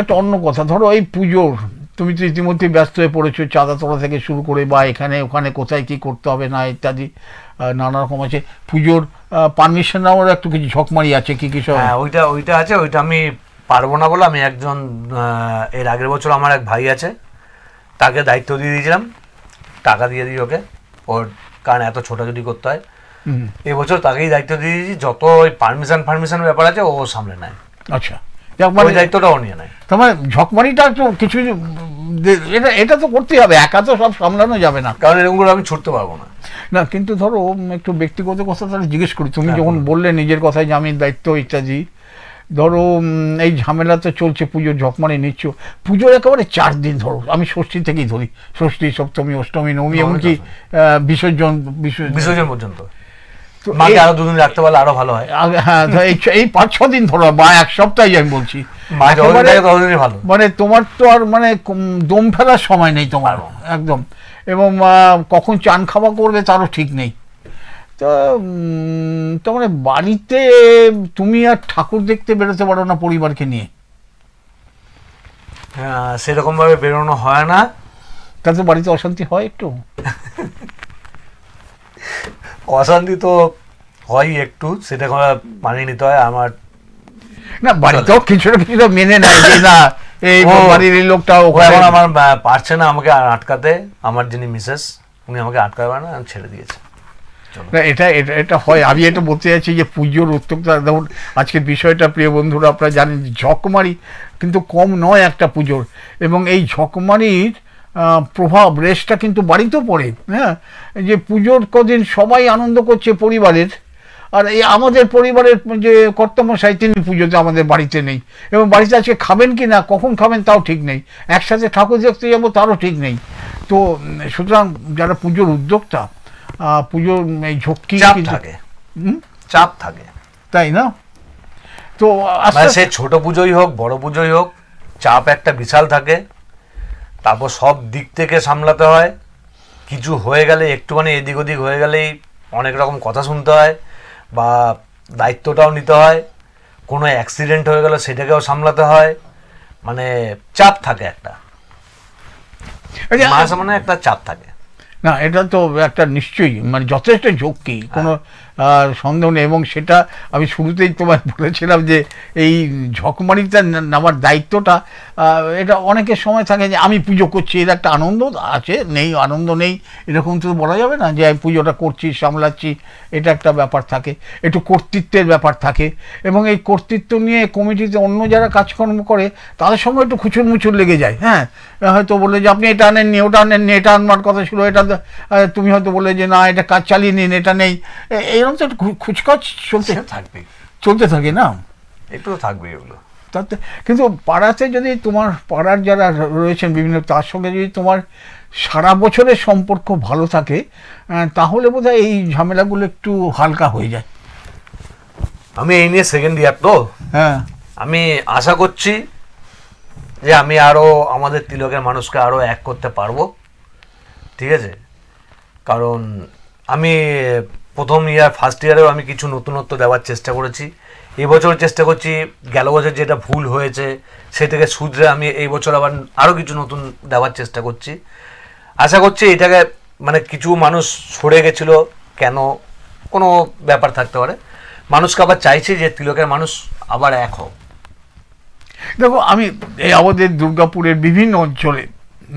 একটা অন্য কথা, ধরো এই পুজোর তুমি তো ইতিমধ্যে ব্যস্ত হয়ে পড়েছো, চাঁদা তোলা থেকে শুরু করে বা এখানে ওখানে কোথায় কি করতে হবে না ইত্যাদি নানা রকম আছে। পুজোর পারমিশন নেওয়ার একটু কিছু ঝকমারি আছে, কি কি সব? হ্যাঁ, ওইটা আছে, ওইটা আমি পারবো না বলে আমি একজন, এর আগের বছর আমার এক ভাই আছে, তাকে দায়িত্ব দিয়ে দিয়েছিলাম, টাকা দিয়ে দিই ওকে, ওর কারণ এত ছোটাছুটি করতে হয়। এবছর তাকেই দায়িত্ব দিয়ে দিয়েছি, যত ওই পারমিশন ব্যাপার আছে ও সামলে নেয়। আচ্ছা, ওই দায়িত্বটা ও নিয়ে নেয়। তোমার ঝকমারিটা একটু কিছু এটা তো করতেই হবে, একা তো সব সামলানো যাবে না, কারণ এরকম করে আমি ছুটতে পারবো না। না কিন্তু ধরো একটু ব্যক্তিগত কথা তাহলে জিজ্ঞেস করি, তুমি যখন বললে নিজের কথায় যে আমি দায়িত্ব ইত্যাদি, ধরো এই ঝামেলা তো চলছে, পুজোর ঝকমারি নিচ্ছ, পুজোর একেবারে 4 দিন ধরো, আমি ষষ্ঠী থেকেই ধরি, ষষ্ঠী সপ্তমী অষ্টমী নবমী এমনকি বিসর্জন পর্যন্ত, মাকে আরো 2 দিন রাখতে পারলে আরো ভালো হয়। হ্যাঁ, এই 5-6 দিন ধরো বা 1 সপ্তাহে আমি বলছি, মানে তোমার তো আর মানে দম ফেলার সময় নেই তোমার একদম, এবং কখন চান খাওয়া করবে তারও ঠিক নেই। তো মানে বাড়িতে তুমি আর ঠাকুর দেখতে বেরোতে পারো না পরিবারকে নিয়ে? সেরকম ভাবে বেরোনো হয় না, তাতে বাড়িতে অশান্তি হয় একটু? অশান্তি তো হয় একটু, সেটা মানিয়ে নিতে হয়। আমার না বাড়িতেও কিছুটা কিছুটা মেনে নেয় যে না এই বাড়ির এই লোকটা এখন আমার পারছে না আমাকে আটকাতে, আমার যিনি মিসেস উনি আমাকে আটকাবে না, আমি ছেড়ে দিয়েছে। না এটা এটা এটা হয়, আমি এটা বলতে চাইছি যে পুজোর উত্তপ্ততা, দেখুন আজকের বিষয়টা প্রিয় বন্ধুরা আপনারা জানেন, ঝকমারি কিন্তু কম নয় একটা পুজোর, এবং এই ঝকমারির প্রভাব রেশটা কিন্তু বাড়িতেও পড়ে। হ্যাঁ, যে পুজোর কদিন সবাই আনন্দ করছে পরিবারের, আর এই আমাদের পরিবারের যে কর্তামশাই তিনি পুজোতে আমাদের বাড়িতে নেই, এবং বাড়িতে আজকে খাবেন কি না, কখন খাবেন তাও ঠিক নেই, একসাথে ঠাকুর দেখতে যাবো তারও ঠিক নেই। তো সুতরাং যারা পুজোর উদ্যোক্তা, পুজোর এই ঝক্কি চাপ থাকে, তাই না? তো সে ছোট পুজোই হোক বড় পুজোই হোক, চাপ একটা বিশাল থাকে। তারপর সব দিক থেকে সামলাতে হয়, কিছু হয়ে গেলে একটুখানি এদিক ওদিক হয়ে গেলেই অনেক রকম কথা শুনতে হয় বা দায়িত্বটাও নিতে হয়, কোনো অ্যাক্সিডেন্ট হয়ে গেলে সেটাকেও সামলাতে হয়, মানে চাপ থাকে একটা, মানে একটা চাপ থাকে। না এটা তো একটা নিশ্চয়ই মানে যথেষ্ট ঝক্কি, কোনো সন্দেহ নেই, এবং সেটা আমি শুরুতেই তোমায় বলেছিলাম যে এই ঝকমারিটা নেওয়ার দায়িত্বটা, এটা অনেকের সময় থাকে যে আমি পুজো করছি, এর একটা আনন্দ আছে, নেই আনন্দ নেই এরকম তো বলা যাবে না, যে আমি পুজোটা করছি সামলাচ্ছি, এটা একটা ব্যাপার থাকে, একটু কর্তৃত্বের ব্যাপার থাকে, এবং এই কর্তৃত্ব নিয়ে কমিটিতে অন্য যারা কাজকর্ম করে তাদের সঙ্গে একটু খুচুর মুচুর লেগে যায়। হ্যাঁ, হয়তো বলে যে আপনি এটা আনেননি, ওটা আনেননি, এটা আনবার কথা ছিল, এটা তুমি হয়তো বলে যে না এটা কাজ চালিয়ে নিন, এটা নেই, এইরকম তো একটু খুচকাচ চলতে থাকে না, একটু থাকবে এগুলো। তাতে কিন্তু পাড়াতে যদি তোমার পাড়ার যারা রয়েছেন বিভিন্ন, তার সঙ্গে যদি তোমার সারা বছরের সম্পর্ক ভালো থাকে, তাহলে বোধহয় এই ঝামেলাগুলো একটু হালকা হয়ে যায়। আমি এই নিয়ে সেকেন্ড ইয়ার তো, হ্যাঁ, আমি আশা করছি যে আমি আরো আমাদের তিলকের মানুষকে আরো এক করতে পারবো, ঠিক আছে? কারণ আমি প্রথম ইয়ার ফার্স্ট ইয়ারেও আমি কিছু নতুনত্ব দেওয়ার চেষ্টা করেছি, এবছর চেষ্টা করছি গেল বছর যেটা ভুল হয়েছে সেটাকে শুধরে আমি এই বছর আবার আরও কিছু নতুন দেওয়ার চেষ্টা করছি। আশা করছি এটাকে মানে কিছু মানুষ সরে গেছিলো, কেন কোনো ব্যাপার থাকতে পারে, মানুষকে আবার চাইছি যে তিলকের মানুষ আবার এক হোক। দেখো, আমি এই আমাদের দুর্গাপুরের বিভিন্ন অঞ্চলে,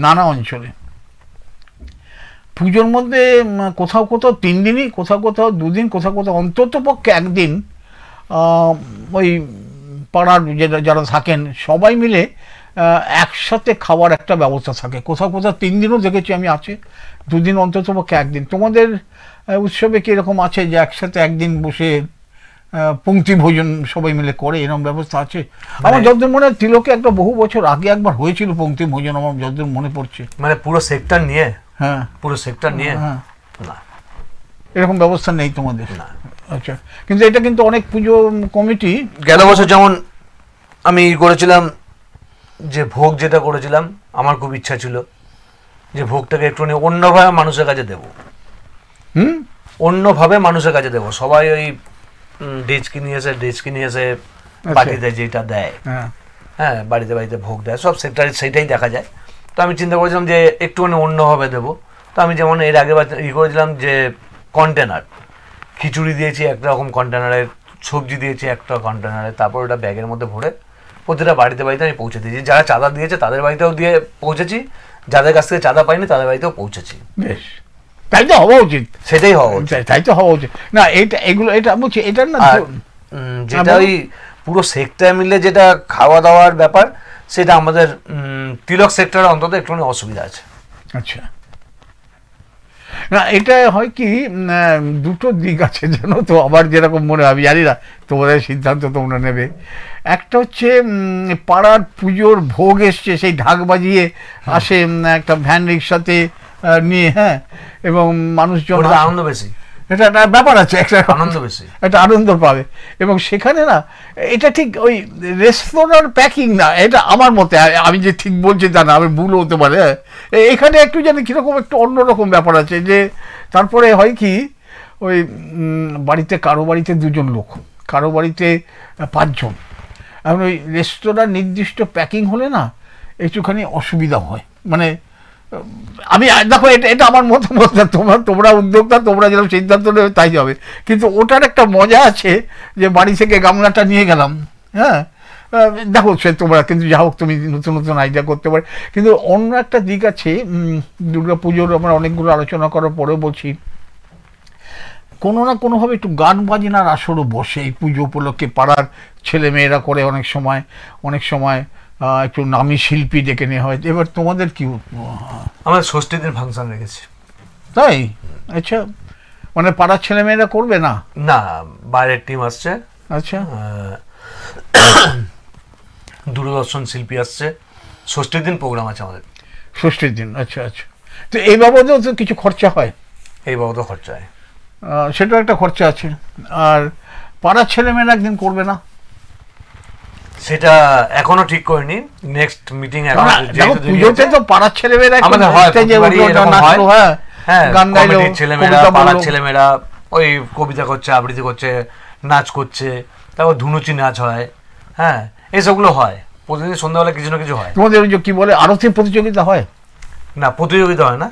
নানা অঞ্চলে পুজোর মধ্যে কোথাও কোথাও 3 দিনই, কোথাও কোথাও 2 দিন, কোথাও কোথাও অন্তত পক্ষে 1 দিন ওই পাড়ার যারা থাকেন সবাই মিলে একসাথে খাওয়ার একটা ব্যবস্থা থাকে। কোথাও কোথাও 3 দিনও দেখেছি আমি আছে, 2 দিন অন্তত পক্ষে 1 দিন। তোমাদের উৎসবে কি এরকম আছে যে একসাথে 1 দিন বসে পংক্তি ভোজন সবাই মিলে করে, এরকম ব্যবস্থা আছে? আমার যতদূর মনে হয় তিলকে একটা বহু বছর আগে একবার হয়েছিল পংক্তি ভোজন, আমার যতদূর মনে পড়ছে। মানে পুরো সেক্টর নিয়ে? হ্যাঁ, পুরো সেক্টর নিয়ে। হ্যাঁ, না, এরকম ব্যবস্থা নেই তোমাদের? না। আচ্ছা, কিন্তু এটা কিন্তু অনেক পুজো কমিটি, গেল বছর যেমন আমি করেছিলাম, যে ভোগ যেটা করেছিলাম, আমার খুব ইচ্ছা ছিল যে ভোগটাকে একটুখানি অন্যভাবে মানুষের কাছে দেবো। অন্যভাবে মানুষের কাছে দেবো। সবাই ওই ডেচকি নিয়ে এসে পার্টিতে যেটা দেয়, হ্যাঁ, বাড়িতে বাড়িতে ভোগ দেয়, সব সেটাই দেখা যায়। তো আমি চিন্তা করেছিলাম যে একটুখানি অন্যভাবে দেবো। তো আমি যেমন এর আগে করেছিলাম যে কন্টেনার খিচুড়ি দিয়েছি একটা রকম কন্টেনারে, সবজি দিয়েছি একটা কন্টেনারে, তারপর ওটা ব্যাগের মধ্যে ভরে প্রতিটা বাড়িতে বাড়িতে আমি পৌঁছে দিয়েছি। যারা চাঁদা দিয়েছে তাদের বাড়িতেও দিয়ে পৌঁছেছি, যাদের কাছ থেকে চাঁদা পাইনি তাদের বাড়িতেও পৌঁছেছি। বেশ, তাই তো হওয়া উচিত। সেটাই হওয়া উচিত, তাই তো হওয়া উচিত। না, এটা বলছি, এটা না যেটা ওই পুরো সেক্টর মিলে যেটা খাওয়া দাওয়ার ব্যাপার, সেটা আমাদের তিলক সেক্টরে অন্তত একটুখানি অসুবিধা আছে। আচ্ছা, না এটা হয় কি, দুটো দিক আছে জানো তো, আবার যেরকম মনে হয়, আমি জানি না তোমাদের সিদ্ধান্ত তোমরা নেবে। একটা হচ্ছে পাড়ার পুজোর ভোগ এসছে, সেই ঢাক বাজিয়ে আসে একটা ভ্যান রিক্সাতে নিয়ে, হ্যাঁ, এবং মানুষজন আনন্দ বেশি, এটা একটা ব্যাপার আছে, একটা আনন্দ বেশি, একটা আনন্দ পাবে। এবং সেখানে না, এটা ঠিক ওই রেস্তোরাঁর প্যাকিং না, এটা আমার মতে, আমি যে ঠিক বলছি তা না, আমি ভুল হতে পারে। এখানে একটু জানি কীরকম একটু অন্যরকম ব্যাপার আছে, যে তারপরে হয় কি, ওই বাড়িতে কারো বাড়িতে 2 জন লোক, কারো বাড়িতে 5 জন, এখন ওই রেস্তোরাঁর নির্দিষ্ট প্যাকিং হলে না একটুখানি অসুবিধা হয়। মানে আমি দেখো, এটা আমার মতামত, তোমরা উদ্যোক্তা, তোমরা যেরকম সিদ্ধান্ত নেবে তাই হবে, কিন্তু ওটার একটা মজা আছে যে বাড়ি থেকে গামলাটা নিয়ে গেলাম, হ্যাঁ, দেখো সে তোমরা, কিন্তু যা হোক তুমি নতুন নতুন আইডিয়া করতে পারে। কিন্তু অন্য একটা দিক আছে, দুর্গা পুজোর আমরা অনেকগুলো আলোচনা করার পরেও বলছি, কোনো না কোনোভাবে একটু গান বাজনার আসরও বসে এই পুজো উপলক্ষে, পাড়ার ছেলেমেয়েরা করে, অনেক সময় একটু নামী শিল্পী ডেকে নেওয়া হয়। এবার তোমাদের কি? আমাদের 6টি দিন ফাংশন রেখেছি। তাই? আচ্ছা, মানে পাড়ার ছেলেমেয়েরা করবে না? না, বাইরের টিম আসছে। আচ্ছা, দূরদর্শন শিল্পী আসছে। 6টি দিন প্রোগ্রাম আছে আমাদের। 6টি দিন, আচ্ছা আচ্ছা। তো এই বাবদেও তো কিছু খরচা হয়? এই বাবদও খরচা হয়, সেটাও একটা খরচা আছে। আর পাড়ার ছেলেমেয়েরা একদিন করবে না? সেটা এখনো ঠিক করিনি, নেক্সট মিটিং এ। পুজোতে তো পাড়ার ছেলেমেয়েরা আমাদের হয়, গান গাইলো, ছেলেমেয়েরা, পাড়ার ছেলেমেয়েরা ওই কবিতা করছে, আবৃত্তি করছে, নাচ করছে, তারপর ধুনুচি নাচ হয়, হ্যাঁ, এইসবগুলো হয় প্রতিদিন সন্ধ্যাবেলা কিছু না কিছু হয়। তোমাদের ওই যে কি বলে আরতি প্রতিযোগিতা হয়? না, প্রতিযোগিতা হয় না,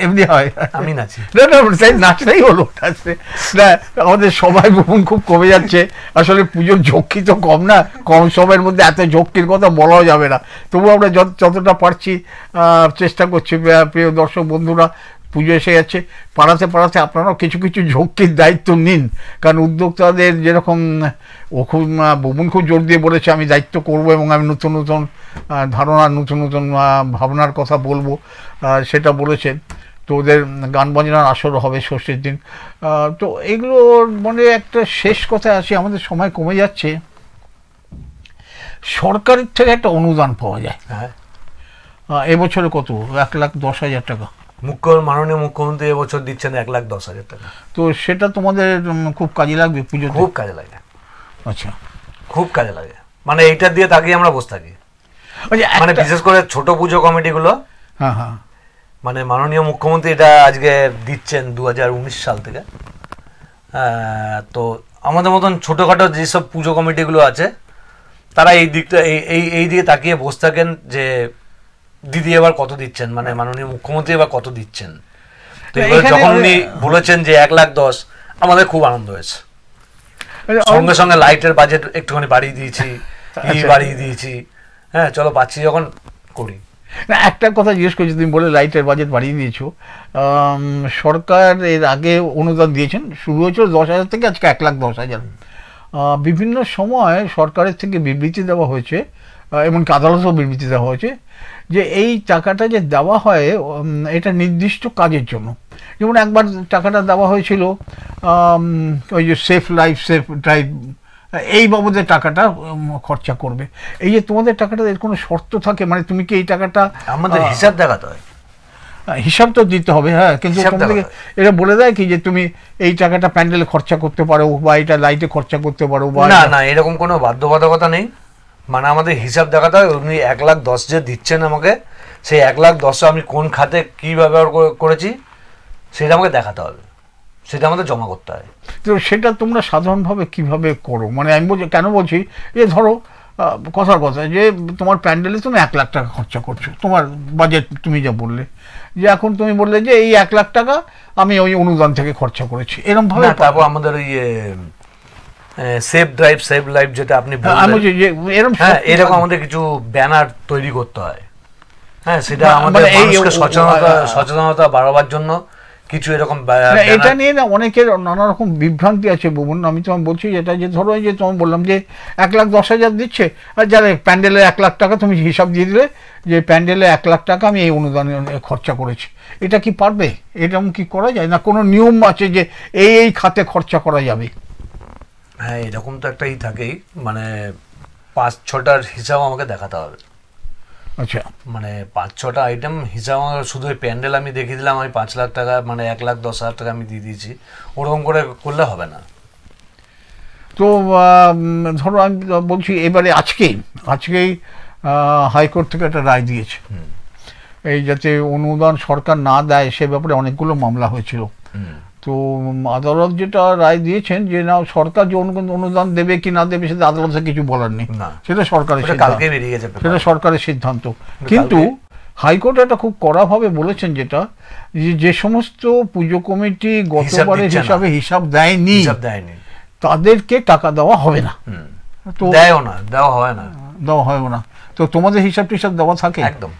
এমনি হয়, আমি নাচি। নাচটাই হলো। না, আমাদের সবাই খুব কমে যাচ্ছে আসলে, পুজোর ঝক্কি তো কম না, কম সময়ের মধ্যে এত ঝক্কির কথা বলাও যাবে না। তবু আমরা যতটা পারছি চেষ্টা করছি। প্রিয় দর্শক বন্ধুরা, পুজো এসে যাচ্ছে, পাড়াতে আপনারাও কিছু কিছু ঝক্কির দায়িত্ব নিন, কারণ উদ্যোক্তাদের যেরকম বোমন খুব জোর দিয়ে বলেছে আমি দায়িত্ব করব এবং আমি নতুন নতুন ধারণা, নতুন নতুন ভাবনার কথা বলবো, সেটা বলেছেন। তো ওদের গান বাজনার আসর হবে 6টির দিন। তো এগুলোর মানে একটা শেষ কথায় আসি, আমাদের সময় কমে যাচ্ছে। সরকারের থেকে একটা অনুদান পাওয়া যায়, এবছরে কত? 1,10,000 টাকা। মাননীয় মুখ্যমন্ত্রী এবছর দিচ্ছেন 1,10,000 টাকা। তো সেটা তোমাদের খুব কাজে লাগবে পুজো? খুব কাজে লাগে। আচ্ছা, খুব কাজে লাগে, মানে এইটা দিয়ে তাকিয়ে আমরা বসে থাকি। মানে বিশেষ করে ছোট পুজো কমিটিগুলো, হ্যাঁ হ্যাঁ, মানে মাননীয় মুখ্যমন্ত্রী এটা আজকে দিচ্ছেন 2019 সাল থেকে। তো আমাদের মতন ছোটোখাটো যেসব পুজো কমিটিগুলো আছে, তারা এই দিকটা এই দিকে তাকিয়ে বসে থাকেন যে দিদি এবার কত দিচ্ছেন, মানে মাননীয় মুখ্যমন্ত্রী এবার কত দিচ্ছেন। তো যখন উনি বলেছেন যে 1,10,000, আমাদের খুব আনন্দ হয়েছে। সঙ্গে সঙ্গে লাইটের বাজেট একটুখানি বাড়িয়ে দিয়েছি, বাড়িয়ে দিয়েছি, হ্যাঁ চলো পাচ্ছি যখন করি। না, একটা কথা জিজ্ঞেস করছি, তুমি বলে লাইটের বাজেট বাড়িয়ে দিয়েছো, সরকার এর আগে অনুদান দিয়েছেন, শুরু হয়েছিল 10,000 থেকে, আজকে 1,10,000। বিভিন্ন সময় সরকারের থেকে বিবৃতি দেওয়া হয়েছে, এমনকি আদালতেও বিবৃতি দেওয়া হয়েছে যে এই টাকাটা যে দেওয়া হয় এটা নির্দিষ্ট কাজের জন্য। যেমন একবার টাকাটা দেওয়া হয়েছিল ওই যে সেফ লাইফ সেফ ড্রাইভ, এই বাবদে টাকাটা খরচা করবে। এই যে তোমাদের টাকাটা এর কোনো শর্ত থাকে, মানে তুমি কি এই টাকাটা আমাদের হিসাব দেখাতে হয়? হিসাব তো দিতে হবে, হ্যাঁ, কিন্তু তোমাদেরকে এরা বলে দেয় কি যে তুমি এই টাকাটা প্যান্ডেলে খরচা করতে পারো বা এটা লাইটে খরচা করতে পারো বা না না, এরকম কোনো বাধ্যবাধকতা নেই। মানে আমাদের হিসাব দেখাতে হয়, উনি 1,10,000 যে দিচ্ছেন আমাকে, সেই 1,10,000 আমি কোন খাতে কী ব্যবহার করেছি সেটা আমাকে দেখাতে হবে, সেটা আমাদের জমা করতে হয়। তো সেটা তোমরা সাধারণভাবে কিভাবে করো? মানে আমি বলছি, কেন বলছি, যে ধরো কথার কথা যে তোমার প্যান্ডেলে তুমি 1,00,000 টাকা খরচা করছো, তোমার বাজেট তুমি যা বললে, যে এখন তুমি বললে যে এই 1,00,000 টাকা আমি ওই অনুদান থেকে খরচা করেছি, এরকম ভাবে। তারপর আমাদের ওই সেফ ড্রাইভ সেভ লাইফ যেটা আপনি বললেন, হ্যাঁ এরকম আমাদের কিছু ব্যানার তৈরি করতে হয়, হ্যাঁ সেটা আমাদের মানুষকে সচেতনতা বাড়াবার জন্য কিছু এরকম। এটা নিয়ে না অনেকের নানা রকম বিভ্রান্তি আছে বুবন। আমি তোমায় বলছি যেটা, যে ধরো এই যে তোমায় বললাম যে 1,10,000 দিচ্ছে, আর যারা প্যান্ডেলে 1,00,000 টাকা তুমি হিসাব দিয়ে দিলে যে প্যান্ডেলে 1,00,000 টাকা আমি এই অনুদানে খরচা করেছি, এটা কি পারবে? এরকম কি করা যায়? না কোনো নিয়ম আছে যে এই খাতে খরচা করা যাবে? হ্যাঁ এরকম তো একটাই থাকেই, মানে 5-6টার হিসাব আমাকে দেখাতে হবে। আচ্ছা, মানে 5-6টা আইটেম হিসাব, শুধু ওই প্যান্ডেল আমি দেখিয়ে দিলাম আমি 5,00,000 টাকা, মানে 1,10,000 টাকা আমি দিয়ে দিয়েছি, ওরকম করে করলে হবে না। তো ধরো আমি বলছি এবারে আজকেই হাইকোর্ট থেকে একটা রায় দিয়েছে, এই যাতে অনুদান সরকার না দেয় সে ব্যাপারে অনেকগুলো মামলা হয়েছিল। তো আদালত যেটা রায় দিয়েছেন যে না, সরকার যে অনুদান দেবে কি না দেবে সেটা আদালতে কিছু বলার নেই, সেটা সরকারের সিদ্ধান্ত। কিন্তু হাইকোর্ট এটা খুব কড়াভাবে বলেছেন যেটা, যে সমস্ত পুজো কমিটি গতবারের হিসাবে হিসাব দেয়নি তাদেরকে টাকা দেওয়া হবে না, তো দেওয়া হয় না। তো তোমাদের হিসাব টিসাব দেওয়া থাকে একদম।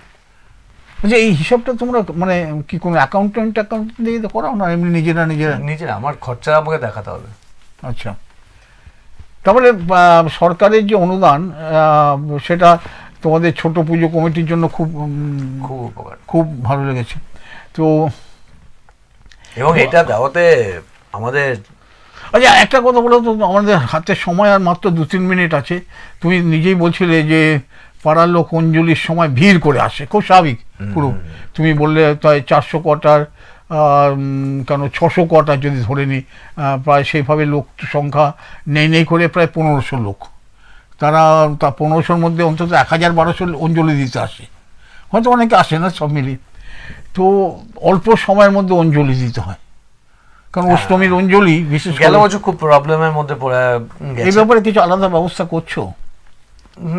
যে এই হিসাবটা তোমরা মানে কি কোনো অ্যাকাউন্টেন্ট দিয়ে করাও না, এমনি নিজেরা আমার খরচা আমাকে দেখাতে হবে? আচ্ছা, তারপরে সরকারের যে অনুদান সেটা তোমাদের ছোট পুজো কমিটির জন্য খুব উপকার, খুব ভালো লেগেছে। তো এবং এটা দেওয়াতে আমাদের, আচ্ছা একটা কথা বলো তো, আমাদের হাতে সময় আর মাত্র 2-3 মিনিট আছে। তুমি নিজেই বলছিলে যে পাড়ার লোক অঞ্জলির সময় ভিড় করে আসে, খুব স্বাভাবিক পুরো। তুমি বললে তাই 400 কোয়ার্টার, কেন 600 কোয়ার্টার যদি ধরে নিই, প্রায় সেইভাবে লোক সংখ্যা নেই করে প্রায় 1500 লোক। তারা 1500-র মধ্যে অন্তত 1000-1200 অঞ্জলি দিতে আসে, হয়তো অনেকে আসে না সব মিলিয়ে। তো অল্প সময়ের মধ্যে অঞ্জলি দিতে হয়, কারণ অষ্টমীর অঞ্জলি বিশেষ গেল বছর খুব প্রবলেমের মধ্যে পড়ে গেছে। এই ব্যাপারে কিছু আলাদা ব্যবস্থা করছো?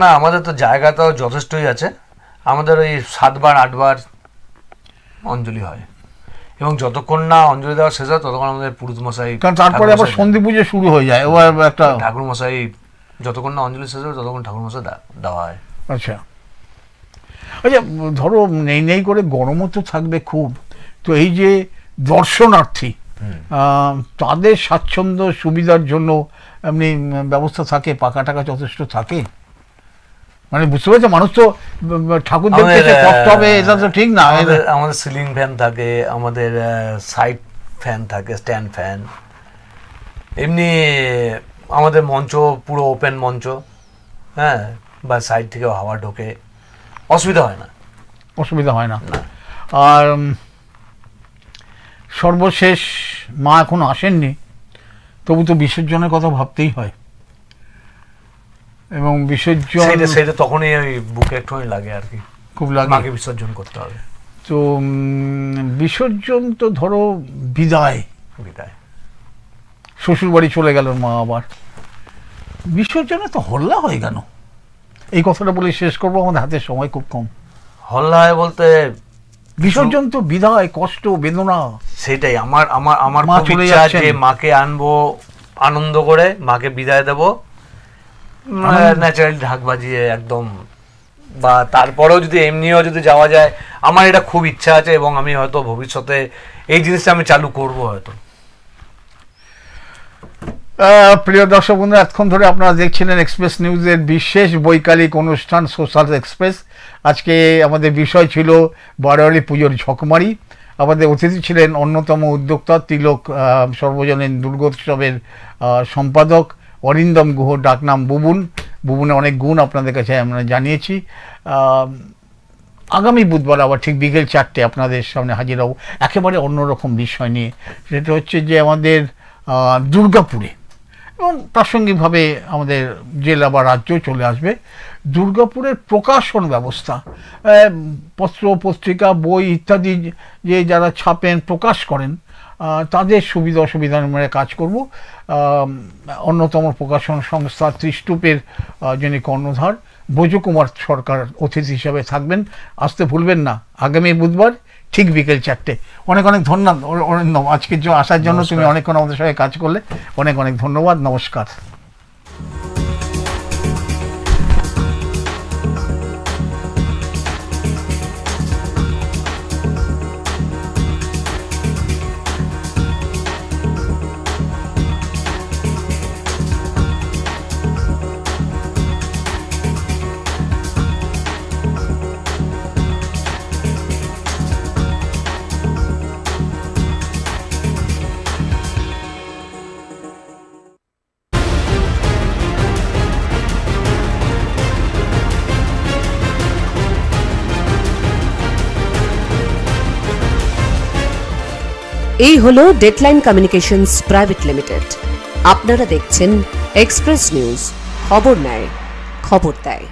না, আমাদের তো জায়গা তো যথেষ্টই আছে, আমাদের ওই 7-8 অঞ্জলি হয়, এবং যতক্ষণ না অঞ্জলি দেওয়া শেষ হয় ততক্ষণ আমাদের পুরুষ মশাই, কারণ তারপরে আবার সন্ধি পুজো শুরু হয়ে যায়, এবার একটা ঠাকুর মশাই, যতক্ষণ না অঞ্জলি শেষ হয় ততক্ষণ ঠাকুর মশাই দেওয়া হয়। আচ্ছা আচ্ছা, ধরো নেই করে গরমও তো থাকবে খুব, তো এই যে দর্শনার্থী তাদের স্বাচ্ছন্দ্য সুবিধার জন্য এমনি ব্যবস্থা থাকে, পাকা টাকা যথেষ্ট থাকে? মানে বুঝতে পারছো, মানুষ তো ঠাকুর দেখতে কষ্ট হবে এটা তো ঠিক না। আমাদের সিলিং ফ্যান থাকে, আমাদের সাইড ফ্যান থাকে, স্ট্যান্ড ফ্যান, এমনি আমাদের মঞ্চ পুরো ওপেন মঞ্চ, হ্যাঁ, বা সাইড থেকে হাওয়া ঢোকে, অসুবিধা হয় না। আর সর্বশেষ মা এখনো আসেননি, তবু তো বিসর্জনের কথা ভাবতেই হয়, এবং বিসর্জন সেটা তখনই ওই বুকে একটুখানি লাগে আর কি, খুব লাগে, মাকে বিসর্জন করতে হবে। তো বিসর্জন তো ধরো বিদায়, শ্বশুর বাড়ি চলে গেল মা, আবার বিসর্জনে তো হল্লা হয়ে গেল। এই কথাটা বলে শেষ করবো, আমাদের হাতে সময় খুব কম। হল্লা হয় বলতে বিসর্জন তো বিদায়, কষ্ট, বেদনা, সেটাই। আমার চলে যাচ্ছে, মাকে আনবো আনন্দ করে, মাকে বিদায় দেব, ন্যাচারালি ঢাক বাজিয়ে একদম, বা তারপরেও যদি এমনিও যদি যাওয়া যায়, আমার এটা খুব ইচ্ছা আছে এবং আমি হয়তো ভবিষ্যতে এই জিনিসটা আমি চালু করব হয়তো। প্রিয় দর্শক বন্ধু, এতক্ষণ ধরে আপনারা দেখছিলেন এক্সপ্রেস নিউজের বিশেষ বৈকালিক অনুষ্ঠান সোশ্যাল এক্সপ্রেস। আজকে আমাদের বিষয় ছিল বারোয়ারি পুজোর ঝকমারি। আমাদের অতিথি ছিলেন অন্যতম উদ্যোক্তা তিলক সর্বজনীন দুর্গোৎসবের সম্পাদক অরিন্দম গুহ, ডাকনাম বুবুন। বুবুনের অনেক গুণ আপনাদের কাছে আমরা জানিয়েছি। আগামী বুধবার আবার ঠিক বিকেল 4টে আপনাদের সামনে হাজির হব একেবারে অন্যরকম বিষয় নিয়ে। সেটা হচ্ছে যে আমাদের দুর্গাপুরে এবং প্রাসঙ্গিকভাবে আমাদের জেলা বা রাজ্য চলে আসবে দুর্গাপুরের প্রকাশন ব্যবস্থা, পত্র পত্রিকা বই ইত্যাদি যে যারা ছাপেন প্রকাশ করেন তাদের সুবিধা অসুবিধা নিয়ে কাজ করব। অন্যতম প্রকাশন সংস্থা ত্রিষ্টুপের যিনি কর্ণধার ব্রজকুমার সরকার অতিথি হিসাবে থাকবেন। আসতে ভুলবেন না আগামী বুধবার ঠিক বিকেল 4টে। অনেক অনেক ধন্যবাদ অরিন্দম আজকের আসার জন্য। তুমি অনেকক্ষণ আমাদের সঙ্গে কাজ করলে, অনেক অনেক ধন্যবাদ। নমস্কার। এই হলো ডেডলাইন কমিউনিকেশনস প্রাইভেট লিমিটেড। আপনারা দেখছেন এক্সপ্রেস নিউজ, খবর নেয়, খবর দেয়।